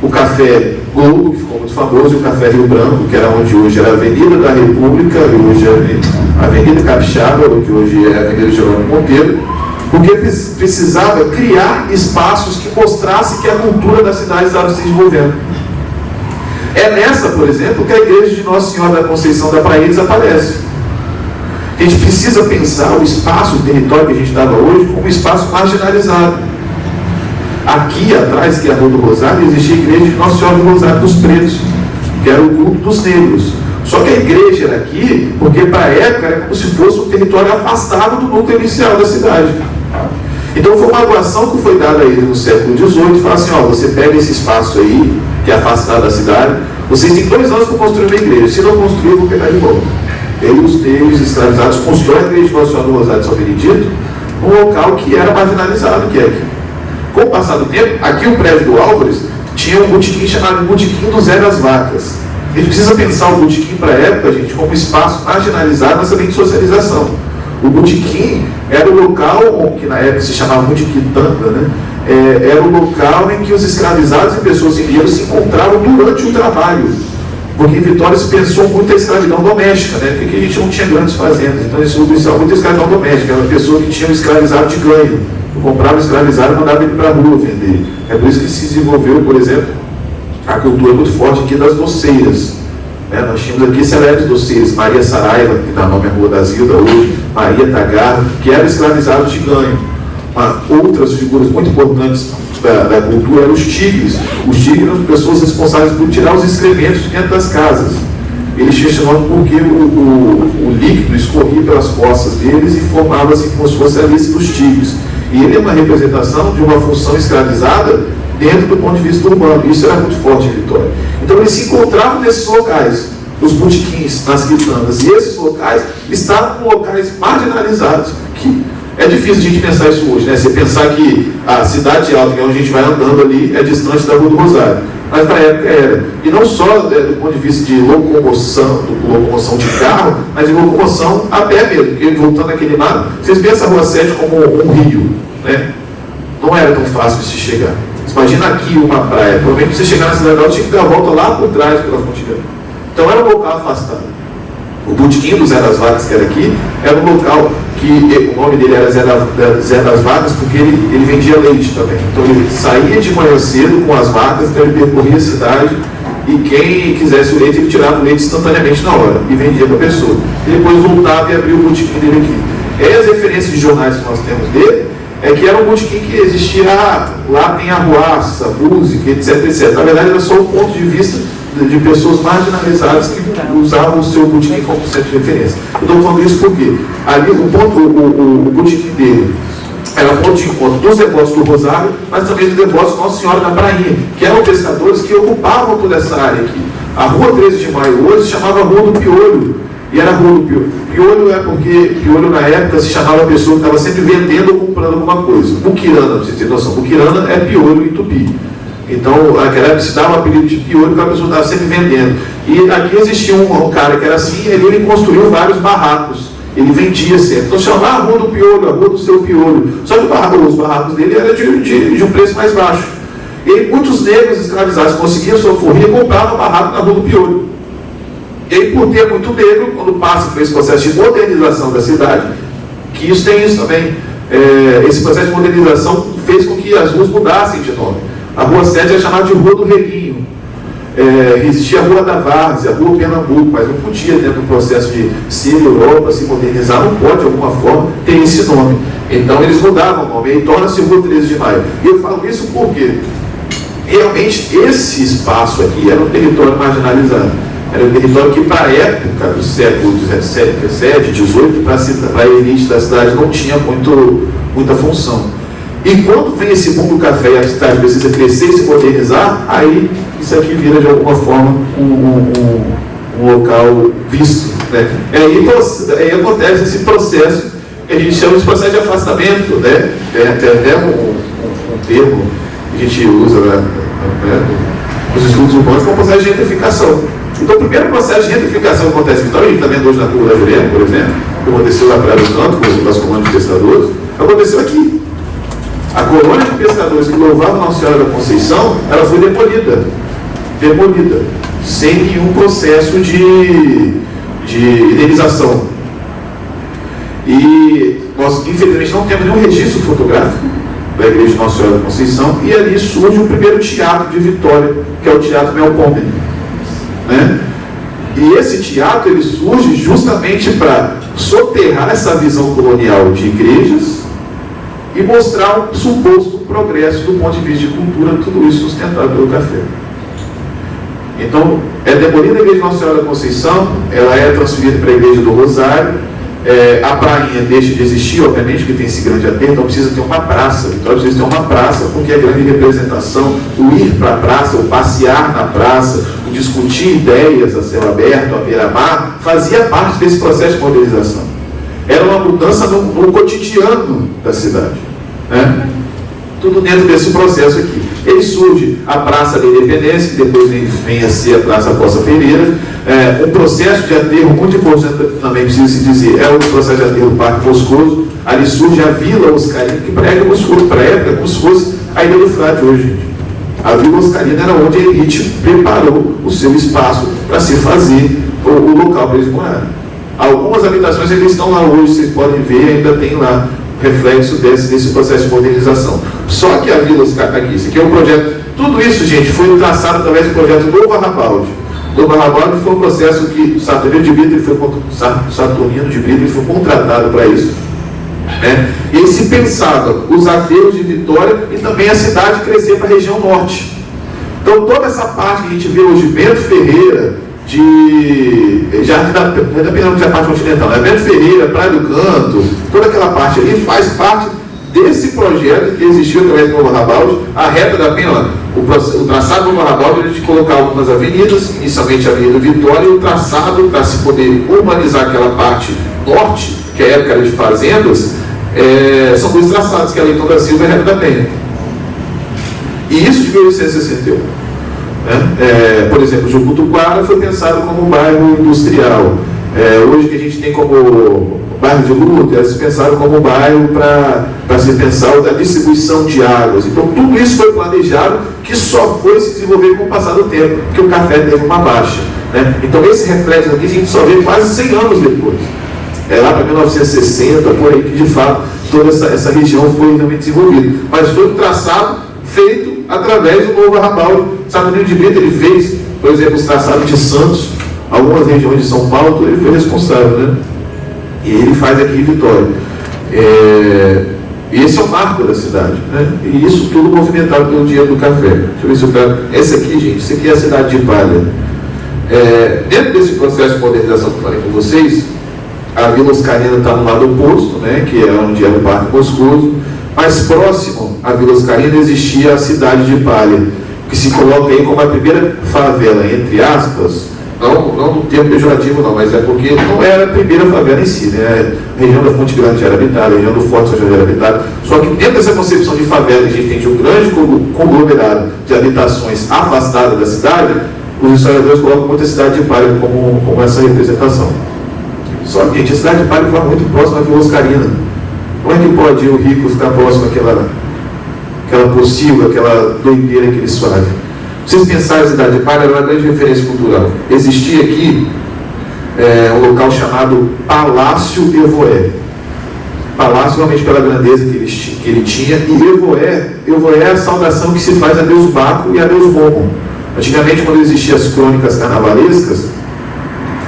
o Café Globo, que ficou muito famoso, e o Café Rio Branco, que era onde hoje era a Avenida da República, e hoje é a Avenida Capixaba, onde hoje é a Avenida Geraldo Monteiro, porque precisava criar espaços que mostrassem que a cultura da cidade estava se desenvolvendo. É nessa, por exemplo, que a igreja de Nossa Senhora da Conceição da Praia desaparece. A gente precisa pensar o espaço, o território que a gente estava hoje, como um espaço marginalizado. Aqui atrás, que é a Rua do Rosário, existia a igreja de Nossa Senhora do Rosário dos Pretos, que era o culto dos negros. Só que a igreja era aqui, porque para a época era como se fosse um território afastado do núcleo inicial da cidade. Então foi uma doação que foi dada a ele no século XVIII, fala assim, ó, você pega esse espaço aí, que é afastado da cidade, vocês têm 2 anos para construir uma igreja, se não construir, eu vou pegar de volta. E aí os negros escravizados constroem a igreja de Nossa Senhora do Rosário de São Benedito, num local que era marginalizado, que é aqui. Com o passar do tempo, aqui o prédio do Álvares tinha um botequim chamado Botequim do Zé das Vacas. A gente precisa pensar o botequim para a época, gente, como espaço marginalizado nessa lei de socialização. O botequim era o local, que na época se chamava botequim tanda, né? Era o local em que os escravizados e pessoas sem dinheiro se encontravam durante o trabalho. Porque em Vitória se pensou muito a escravidão doméstica, né? Porque a gente não tinha grandes fazendas, então isso iniciava muito a escravidão doméstica. Era uma pessoa que tinha um escravizado de ganho. Comprava escravizado e mandava ele para a rua vender. É por isso que se desenvolveu, por exemplo, a cultura muito forte aqui das doceiras. Nós tínhamos aqui célebres doceiras, Maria Saraiva, que dá nome à Rua da Zilda hoje, Maria Tagarro, que eram escravizados de ganho. Outras figuras muito importantes da cultura eram os tigres. Os tigres eram pessoas responsáveis por tirar os excrementos dentro das casas. Eles tinham esse nome porque o líquido escorria pelas costas deles e formava-se como se fosse a lista dos tigres. E ele é uma representação de uma função escravizada dentro do ponto de vista urbano. Isso era muito forte em Vitória. Então eles se encontravam nesses locais, nos botequins, nas quitandas, e esses locais estavam em locais marginalizados, que é difícil a gente pensar isso hoje, né? Você pensar que a Cidade Alta, que é onde a gente vai andando ali, é distante da Rua do Rosário. Mas para a época era. E não só do ponto de vista de locomoção de carro, mas de locomoção a pé mesmo. Porque voltando àquele lado, vocês pensam a Rua 7 como um rio, né? Não era tão fácil de se chegar. Imagina aqui uma praia, provavelmente para você chegar na Cidade Alta tinha que dar a volta lá por trás pela fronteira. Então era um local afastado. O botequim do Zé das Vacas, que era aqui, era um local que o nome dele era Zé das Vacas, porque ele vendia leite também. Então ele saía de manhã cedo com as vacas, então ele percorria a cidade e quem quisesse o leite, ele tirava o leite instantaneamente na hora e vendia para a pessoa. E depois voltava e abria o botequim dele aqui. E as referências de jornais que nós temos dele é que era um botequim que existia, lá tem arruaça, música, etc, etc. Na verdade era só um ponto de vista de pessoas marginalizadas que usavam o seu botequim como centro de referência. Eu estou falando isso porque ali o botequim dele era um ponto de encontro dos devotos do Rosário, mas também dos devotos Nossa Senhora da Prainha, que eram pescadores que ocupavam toda essa área aqui. A Rua 13 de Maio hoje se chamava Rua do Piolho, e era a Rua do Piolho. Piolho é porque Piolho na época se chamava a pessoa que estava sempre vendendo ou comprando alguma coisa. Muquirana, pra você ter noção, Muquirana é piolho em tupi. Então, naquela época se dava o apelido de piolho porque a pessoa estava sempre vendendo. E aqui existia um cara que era assim, ele construiu vários barracos. Ele vendia sempre. Então chamava a Rua do Piolho, a Rua do Seu Piolho. Só que os barracos dele eram de um preço mais baixo. E muitos negros escravizados conseguiam sua forria e compravam barraco na Rua do Piolho. E aí, por ter muito negro, quando passa por esse processo de modernização da cidade, que isso tem isso também, esse processo de modernização fez com que as ruas mudassem de nome. A Rua 7 é chamada de Rua do Reguinho. Existia a Rua da Várzea, a Rua Pernambuco, mas não podia, dentro do processo de ser Europa, se modernizar, não pode, de alguma forma, ter esse nome. Então, eles mudavam o nome, e torna-se Rua 13 de Maio. E eu falo isso porque, realmente, esse espaço aqui era um território marginalizado. Era um território que, para a época do século XVII, XVIII, para a elite da cidade, não tinha muita função. E quando vem esse boom do café e a cidade precisa crescer e se modernizar, aí isso aqui vira de alguma forma um local visto, né? Aí acontece esse processo que a gente chama de processo de afastamento, né? Tem até um termo que a gente usa nos estudos urbanos como processo de gentrificação. Então o primeiro processo de gentrificação que acontece em Vitória, a gente está vendo hoje na Curva da Jurema, por exemplo, que aconteceu na Praia do Canto, com as colônias de pescadores, aconteceu aqui. A colônia de pescadores que louvavam Nossa Senhora da Conceição, ela foi demolida, sem nenhum processo de indenização. E nós, infelizmente, não temos nenhum registro fotográfico da Igreja de Nossa Senhora da Conceição, e ali surge o primeiro teatro de Vitória, que é o Teatro Melpomene. E esse teatro ele surge justamente para soterrar essa visão colonial de igrejas e mostrar um suposto progresso do ponto de vista de cultura, tudo isso sustentado pelo café. Então, é demolida a igreja de Nossa Senhora da Conceição, ela é transferida para a igreja do Rosário, a prainha deixa de existir, obviamente, porque tem esse grande aterro, então precisa ter uma praça. Então precisa ter uma praça, porque a grande representação, o ir para a praça, o passear na praça, o discutir ideias a céu aberto, a beira-mar, fazia parte desse processo de modernização. Era uma mudança no cotidiano da cidade, né? Tudo dentro desse processo aqui. Ele surge a Praça da Independência, que depois vem a ser a Praça Costa Pereira. Um processo de aterro muito importante também, precisa se dizer, é o processo de aterro do Parque Moscoso. Ali surge a Vila Oscarina, que para a época como se fosse a Ilha do Frade hoje, gente. A Vila Oscarina era onde a elite preparou o seu espaço para se fazer o local para eles morarem. Algumas habitações ainda estão lá hoje, vocês podem ver, ainda tem lá reflexo desse processo de modernização. Só que a Vila Oscar aqui, isso aqui é um projeto, tudo isso, gente, foi traçado através do projeto Novo Arrabalde. Novo Arrabalde foi um processo que Saturnino de Brito ele foi contratado para isso, né? E aí se pensava os aterros de Vitória e também a cidade crescer para a região norte. Então toda essa parte que a gente vê hoje, Bento Ferreira, de Jardim da Pirâmide da parte continental, Bento Ferreira, Praia do Canto, toda aquela parte ali faz parte desse projeto que existiu através do Novo Arrabalde. A reta da Penha, o traçado do Novo Arrabalde, a gente colocar algumas avenidas, inicialmente a Avenida Vitória, e o traçado para se poder urbanizar aquela parte norte, que é a época de fazendas, são dois traçados, que é a Leitão da Silva e a reta da Penha. E isso de 1861. Por exemplo, Jucutuquara foi pensado como um bairro industrial. Hoje que a gente tem como bairro de luta, eles pensaram como um bairro para se pensar a distribuição de águas. Então tudo isso foi planejado, que só foi se desenvolver com o passar do tempo, porque o café teve uma baixa, né? Então esse reflexo aqui a gente só vê quase 100 anos depois. Lá para 1960, por aí, que de fato toda essa região foi realmente desenvolvida. Mas foi um traçado feito através do Novo Arrabalde. Saturnino de Brito, ele fez, por exemplo, os traçados de Santos, algumas regiões de São Paulo, ele foi responsável, né? E ele faz aqui em Vitória. E esse é o marco da cidade, né? E isso tudo movimentado pelo dinheiro do café. Deixa eu ver se eu quero. Essa aqui, gente, isso aqui é a cidade de Palha. Dentro desse processo de modernização que eu falei com vocês, a Vila Oscarina está no lado oposto, né? Que é onde era o Parque Moscoso. Mais próximo à Vila Oscarina existia a cidade de Palha, que se coloca aí como a primeira favela, entre aspas, não no termo pejorativo não, mas é porque não era a primeira favela em si, né? A região da Fonte Grande já era habitada, a região do Forte já era habitada, só que dentro dessa concepção de favela, a gente tem de um grande conglomerado de habitações afastadas da cidade, os historiadores colocam muito a cidade de Palha como essa representação. Só que, gente, a cidade de Palha foi muito próxima à Vila Oscarina. Como é que pode o rico ficar próximo àquela possível, aquela doideira que eles fazem? Vocês pensarem, a cidade de Palha era uma grande referência cultural. Existia aqui um local chamado Palácio Evoé. Palácio realmente pela grandeza que ele tinha, e Evoé é a saudação que se faz a Deus Baco e a Deus Momo. Antigamente, quando existiam as crônicas carnavalescas,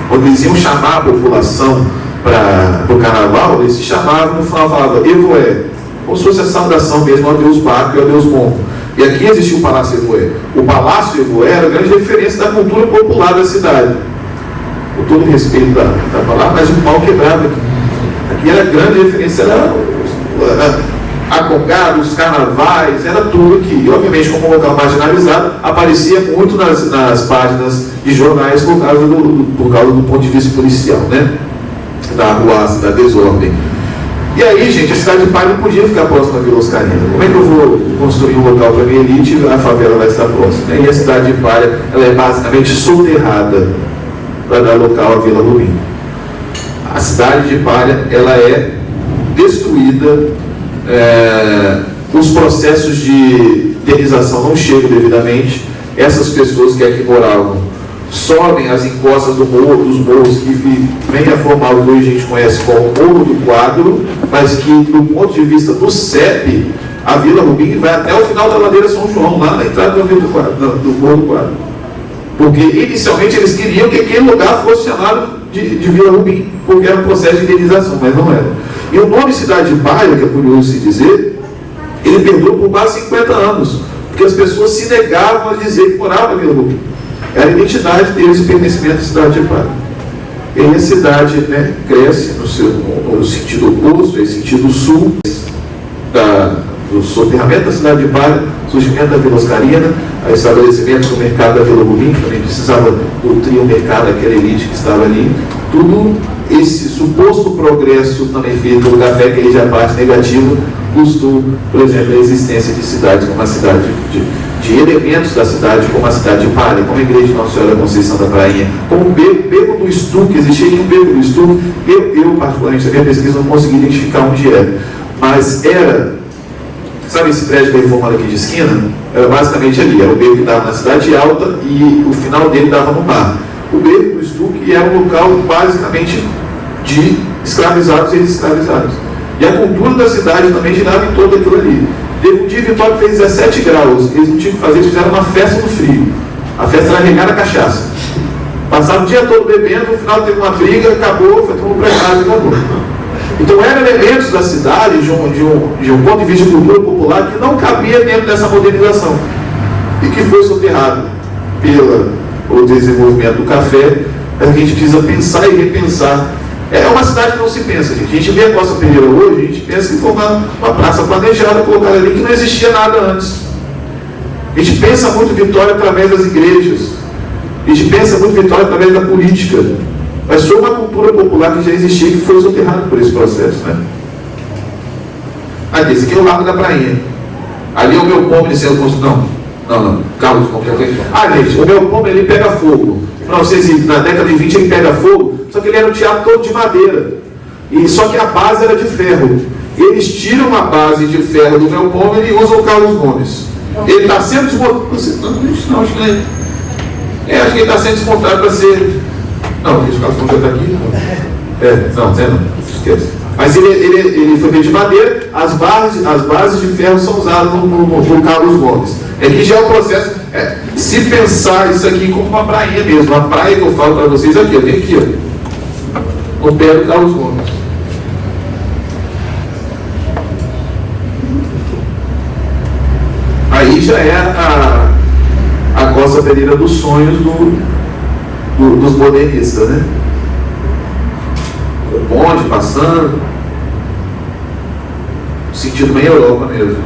quando eles iam chamar a população para o carnaval, eles se chamavam, no final falavam Evoé, como se fosse a saudação mesmo ao Deus Baco e ao Deus Momo. E aqui existia o Palácio Evoé. O Palácio Evoé era a grande referência da cultura popular da cidade. Com todo o respeito da palavra, mas o pau quebrava aqui. Aqui era a grande referência, era a congada, os carnavais, era tudo aqui. E obviamente, como um local marginalizado, aparecia muito nas páginas de jornais por causa do ponto de vista policial, né? Da arruaça, da desordem. E aí, gente, a cidade de Palha não podia ficar próxima da Vila Oscarina. Como é que eu vou construir um local para a minha elite e a favela vai estar próxima? E a cidade de Palha, ela é basicamente soterrada para dar local à Vila Rubim. A cidade de Palha, ela é destruída, os processos de indenização não chegam devidamente, essas pessoas que aqui moravam sobem as encostas dos morros que vem a formar o que hoje a gente conhece como Morro do Quadro, mas que do ponto de vista do CEP, a Vila Rubim vai até o final da ladeira São João, lá na entrada do Morro do Quadro. Porque inicialmente eles queriam que aquele lugar fosse chamado de Vila Rubim, porque era um processo de indenização, mas não era. E o nome Cidade de Palha, que é curioso se dizer, ele perdurou por quase 50 anos, porque as pessoas se negavam a dizer que moravam em Vila Rubim. Era a identidade deles, o pertencimento à Cidade de Palha. E aí a cidade, né, cresce no sentido oposto, no sentido sul, do soterramento da Cidade de Palha, surgimento da Vila Oscarina, o estabelecimento do mercado da Vila Rubim, que também precisava nutrir o mercado daquela elite que estava ali. Tudo esse suposto progresso também feito pelo café, que aí já parte negativa, custou, por exemplo, a existência de cidades como a cidade de elementos da cidade, como a Cidade de Palha, como a Igreja de Nossa Senhora da Conceição da Prainha, como o Beco do Estuque, existia aqui um Beco do Estuque. Eu particularmente, na minha pesquisa, não consegui identificar onde era, mas era, sabe esse prédio que é reformado aqui de esquina? Era basicamente ali, era o beco que dava na Cidade Alta e o final dele dava no mar. O Beco do Estuque era um local basicamente de escravizados e ex-escravizados. E a cultura da cidade também girava em todo aquilo ali. Teve um dia em Vitória que fez 17 graus, eles não tinham o que fazer, eles fizeram uma festa no frio. A festa era regada a cachaça. Passaram o dia todo bebendo, no final teve uma briga, acabou, foi todo mundo para casa e acabou. Então eram elementos da cidade, de um ponto de vista de cultura popular, que não cabia dentro dessa modernização. E que foi soterrado pelo desenvolvimento do café. A gente precisa pensar e repensar. É uma cidade que não se pensa, gente. A gente vê a Costa Pereira hoje, a gente pensa que foi uma praça planejada, colocada ali, que não existia nada antes. A gente pensa muito Vitória através das igrejas. A gente pensa muito Vitória através da política. Mas foi uma cultura popular que já existia e que foi soterrada por esse processo, né? Aqui, esse aqui é o Largo da Prainha. Ali é o meu pombo de sendo construído. Não. Carlos, gente, o meu pombo ele pega fogo. Na década de 20 ele pega fogo, só que ele era um teatro todo de madeira. Só que a base era de ferro. Eles tiram a base de ferro do meu pombo e usam o Carlos Gomes. Ele está sendo desmontado. Não, acho que acho que ele está sendo desmontado para ser. Não, o Carlos Gomes já está aqui. Não, esquece. Mas ele foi feito de madeira, as bases de ferro são usadas no Carlos Gomes. Aqui já é o processo, se pensar isso aqui como uma prainha mesmo, a praia que eu falo para vocês aqui, tem aqui, ó, no pé do Carlos Gomes. Aí já é a Costa Pereira dos sonhos dos modernistas, né? O bonde passando, sentido meio Europa mesmo.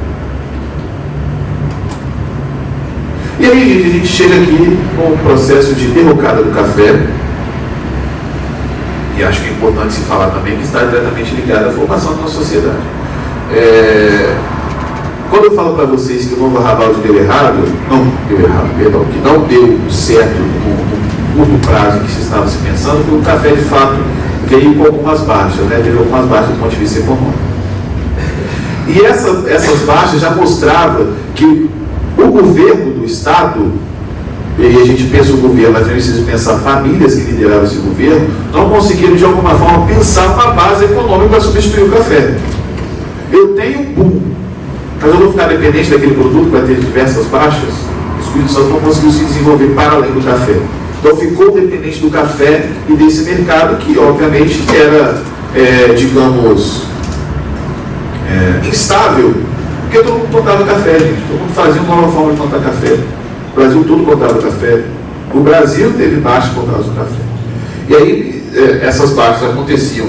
E aí, a gente chega aqui com o processo de derrocada do café, e acho que é importante se falar também que está diretamente ligado à formação da nossa sociedade. Quando eu falo para vocês que o Novo Arrabalde que não deu certo no curto prazo em que se estava se pensando, foi o café de fato veio com algumas baixas, né? Teve algumas baixas do ponto de vista econômico. E essas baixas já mostravam que o governo do Estado, e a gente pensa o governo, mas a gente precisa pensar famílias que lideravam esse governo, não conseguiram de alguma forma pensar uma base econômica para substituir o café. Eu tenho um boom, mas eu vou ficar dependente daquele produto que vai ter diversas baixas. O Espírito Santo não conseguiu se desenvolver para além do café. Então ficou dependente do café e desse mercado que, obviamente, era, instável, porque todo mundo plantava café, gente. Todo mundo fazia uma nova forma de plantar café. O Brasil todo plantava café. O Brasil teve baixa por causa do café. E aí, essas baixas aconteciam.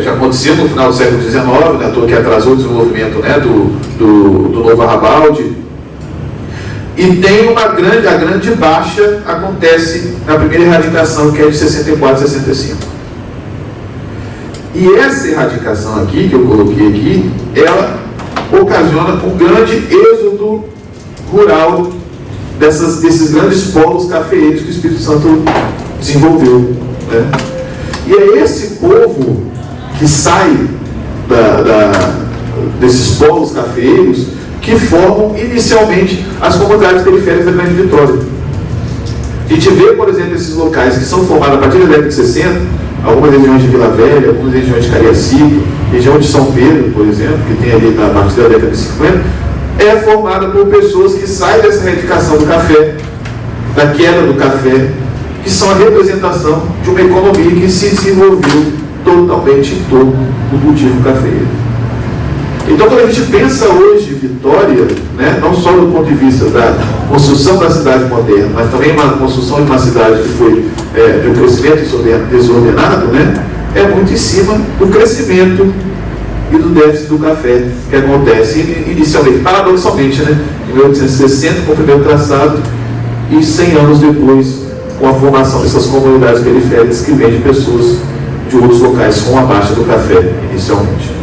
Já aconteceu no final do século XIX, né, que atrasou o desenvolvimento, né, do Novo Arrabalde. E tem a grande baixa acontece na primeira erradicação, que é de 64 a 65. E essa erradicação aqui, que eu coloquei aqui, ela ocasiona um grande êxodo rural desses grandes polos cafeeiros que o Espírito Santo desenvolveu, né? E é esse povo que sai desses polos cafeeiros que formam inicialmente as comunidades periféricas da Grande Vitória. A gente vê, por exemplo, esses locais que são formados a partir da década de 60, algumas regiões de Vila Velha, algumas regiões de Cariacica, região de São Pedro, por exemplo, que tem ali a partir da década de 50, é formada por pessoas que saem dessa erradicação do café da queda do café, que são a representação de uma economia que se desenvolveu totalmente em torno do cultivo cafeeiro. Então, quando a gente pensa hoje Vitória, né, não só do ponto de vista da construção da cidade moderna, mas também uma construção de uma cidade que foi de um crescimento desordenado, né, é muito em cima do crescimento e do déficit do café que acontece inicialmente, paradoxalmente, né, em 1860, com o primeiro traçado, e 100 anos depois, com a formação dessas comunidades periféricas que vêm de pessoas de outros locais com a baixa do café, inicialmente.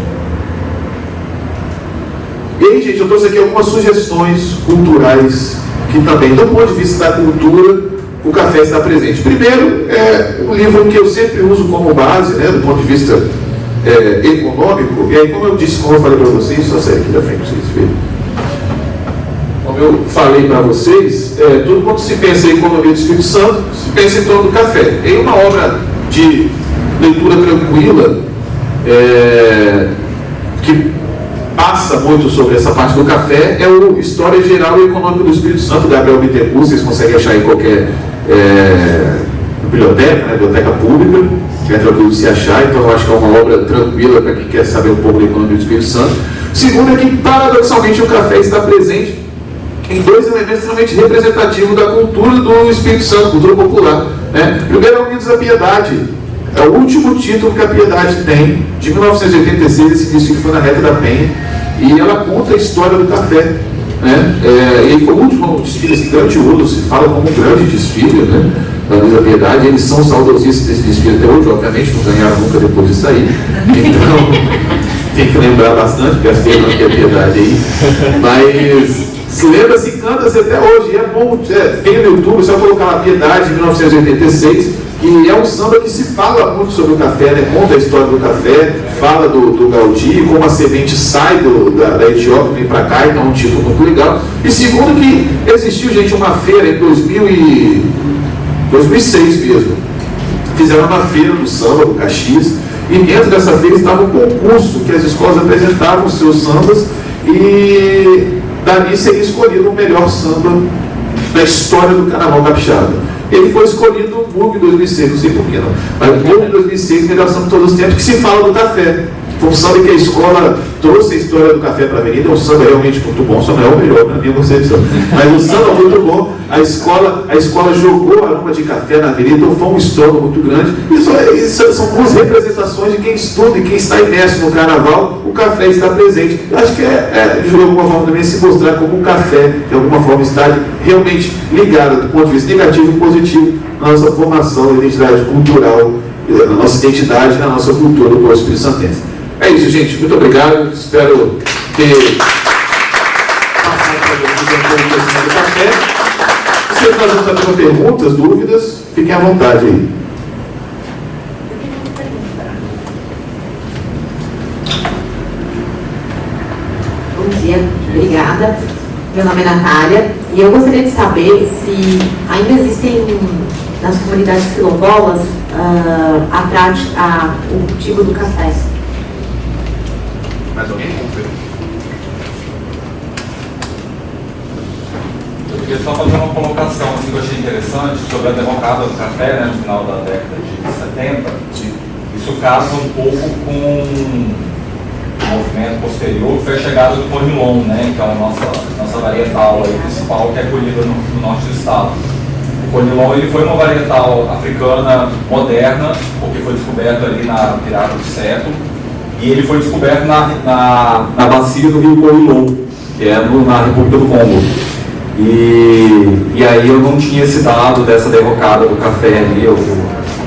E aí, gente, eu trouxe aqui algumas sugestões culturais que também, do ponto de vista da cultura, o café está presente. Primeiro, é um livro que eu sempre uso como base, né, do ponto de vista econômico, e aí, como eu disse, como eu falei para vocês, só sair aqui da frente para vocês verem. Como eu falei para vocês, tudo quando se pensa em economia do Espírito Santo, se pensa em torno do café. Em uma obra de leitura tranquila, que passa muito sobre essa parte do café, é o História Geral e Econômica do Espírito Santo, Gabriel Bittencourt. Vocês conseguem achar em qualquer biblioteca, né, biblioteca pública, que é tranquilo de se achar. Então eu acho que é uma obra tranquila para quem quer saber um pouco da economia do Espírito Santo. Segundo é que, paradoxalmente, o café está presente em dois elementos extremamente representativos da cultura do Espírito Santo, cultura popular, né? Primeiro é o Unidos da Piedade. É o último título que a Piedade tem, de 1986, esse disco que foi na Reta da Penha, e ela conta a história do café, né? Ele foi o último desfile assim, grandioso, se fala como um grande desfile, né, da Unidos da Piedade. Eles são saudosistas desse desfile até hoje, obviamente, não ganharam nunca depois de sair, então tem que lembrar bastante, porque as temas que a Piedade aí, mas se lembra-se, canta-se até hoje, e é bom, tem no YouTube, só colocar a Piedade de 1986, que é um samba que se fala muito sobre o café, né? Conta a história do café, fala do Gaudí, como a semente sai da Etiópia, vem para cá, então é um título muito legal. E segundo que existiu, gente, uma feira em 2006 mesmo, fizeram uma feira do samba, do Caxias, e dentro dessa feira estava um concurso que as escolas apresentavam os seus sambas, e dali seria escolhido o melhor samba da história do Carnaval Capixaba. Ele foi escolhido no MUG 2006, não sei porquê não, mas o MUG 2006, melhor samba de todos os tempos, que se fala do café. Foi um samba que a escola trouxe a história do café para a avenida. É um samba realmente muito bom, só não é o melhor na minha concepção, mas o samba é muito bom. A escola jogou aroma de café na avenida, então foi um estouro muito grande. Isso são duas representações de quem estuda e quem está imerso no carnaval. O café está presente. Eu acho que de alguma forma também se mostrar como o café, de alguma forma, está realmente ligado do ponto de vista negativo e positivo na nossa formação, na identidade cultural, na nossa identidade, na nossa cultura do povo Espírito Santense. É isso, gente. Muito obrigado. Espero ter passado para vocês um pouco do café. Se vocês fazem alguma perguntas, dúvidas, fiquem à vontade aí. Bom dia, obrigada. Meu nome é Natália e eu gostaria de saber se ainda existem nas comunidades quilombolas o cultivo do café. Mais alguém? Eu queria só fazer uma colocação assim, que eu achei interessante sobre a derrocada do café, né, no final da década de 70. Isso casa um pouco com o movimento posterior, que foi a chegada do Conilon, né, que é a nossa varietal aí, principal, que é colhida no norte do estado. O Conilon ele foi uma varietal africana moderna, porque foi descoberto ali na virada do século, e ele foi descoberto na bacia do rio Conilon, que é na República do Congo. E aí eu não tinha esse dado dessa derrocada do café ali, eu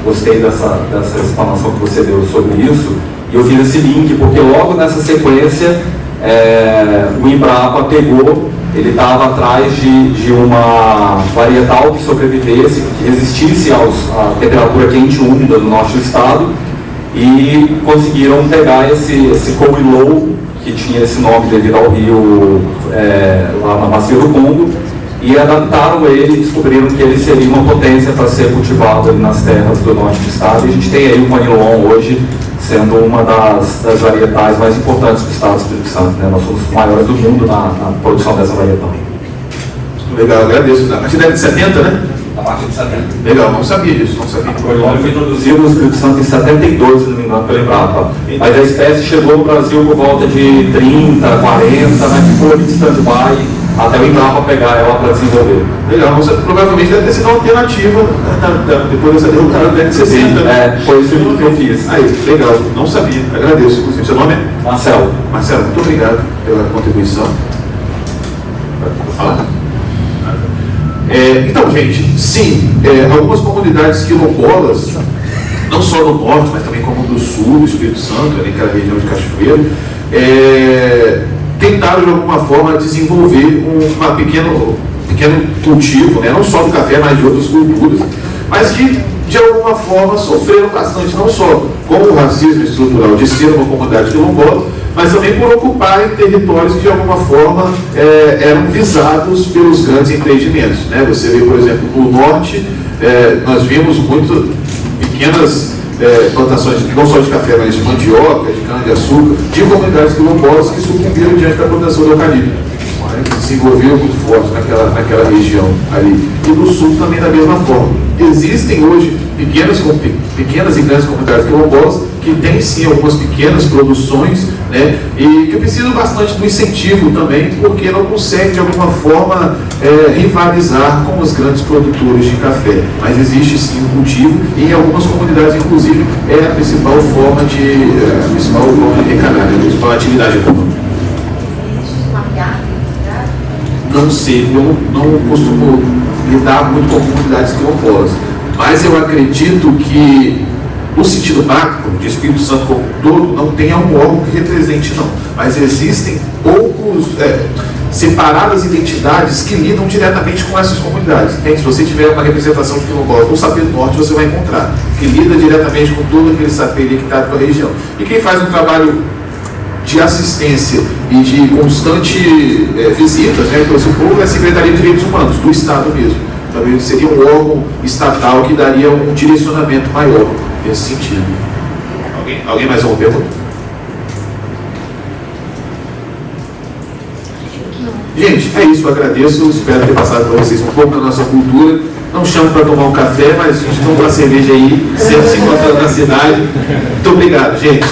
gostei dessa explanação que você deu sobre isso, e eu fiz esse link, porque logo nessa sequência o Embrapa pegou, ele estava atrás de uma varietal que sobrevivesse, que resistisse à temperatura quente e úmida do norte do estado, e conseguiram pegar esse Conilon, que tinha esse nome devido ao rio lá na bacia do Congo, e adaptaram ele e descobriram que ele seria uma potência para ser cultivado ali nas terras do norte do estado. E a gente tem aí o Conilon hoje sendo uma das varietais mais importantes do estado do Espírito Santo, né? Nós somos os maiores do mundo na produção dessa varietal. Legal, agradeço. A partir da década de 70, né? partir de 70. Legal, não sabia disso, não sabia. O hormônio foi introduzido no Espírito Santo em 72, se não me engano, pela Embrapa. Mas a espécie chegou no Brasil por volta de 30, 40, mas ficou ali de stand-by até o Embrapa pegar ela para desenvolver. Legal, você provavelmente deve ter sido uma alternativa depois dessa derrocada da década de 60. Foi isso que eu fiz. Aí, legal, não sabia, agradeço. Inclusive, seu nome é? Marcelo. Marcelo, muito obrigado pela contribuição. Fala. Então, gente, sim, algumas comunidades quilombolas, não só do norte, mas também como do sul, do Espírito Santo, ali naquela região de Cachoeiro, tentaram de alguma forma desenvolver um pequeno cultivo, né, não só do café, mas de outras culturas, mas que de alguma forma sofreram bastante, não só com o racismo estrutural de ser uma comunidade quilombola, mas também por ocuparem territórios que de alguma forma eram visados pelos grandes empreendimentos, né? Você vê, por exemplo, no norte, nós vimos muito pequenas plantações, não só de café, mas de mandioca, de cana-de-açúcar, de comunidades quilombolas que sucumbiram diante da plantação do eucalipto, que se envolveram muito forte naquela região ali. E no sul também da mesma forma. Existem hoje pequenas e grandes comunidades quilombolas que têm sim algumas pequenas produções, né, e que precisam bastante do incentivo também, porque não conseguem de alguma forma rivalizar com os grandes produtores de café. Mas existe sim um cultivo e em algumas comunidades, inclusive, é a principal forma de arrecadar, a principal atividade econômica. Não sei, eu não costumo lidar muito com comunidades quilombolas, mas eu acredito que, no sentido macro, de Espírito Santo como um todo, não tenha um órgão que represente, não. Mas existem poucos, separadas identidades que lidam diretamente com essas comunidades. Se você tiver uma representação de quilombolas no Sapê do Norte, você vai encontrar, que lida diretamente com todo aquele sapê que está com a região. E quem faz um trabalho de assistência e de constante visitas, né, para esse povo, é a Secretaria de Direitos Humanos, do Estado mesmo. Talvez seria um órgão estatal que daria um direcionamento maior nesse sentido. Alguém mais uma pergunta? Gente, é isso, eu agradeço, espero ter passado para vocês um pouco da nossa cultura. Não chamo para tomar um café, mas a gente toma uma cerveja aí, sempre se encontrando na cidade. Muito obrigado, gente.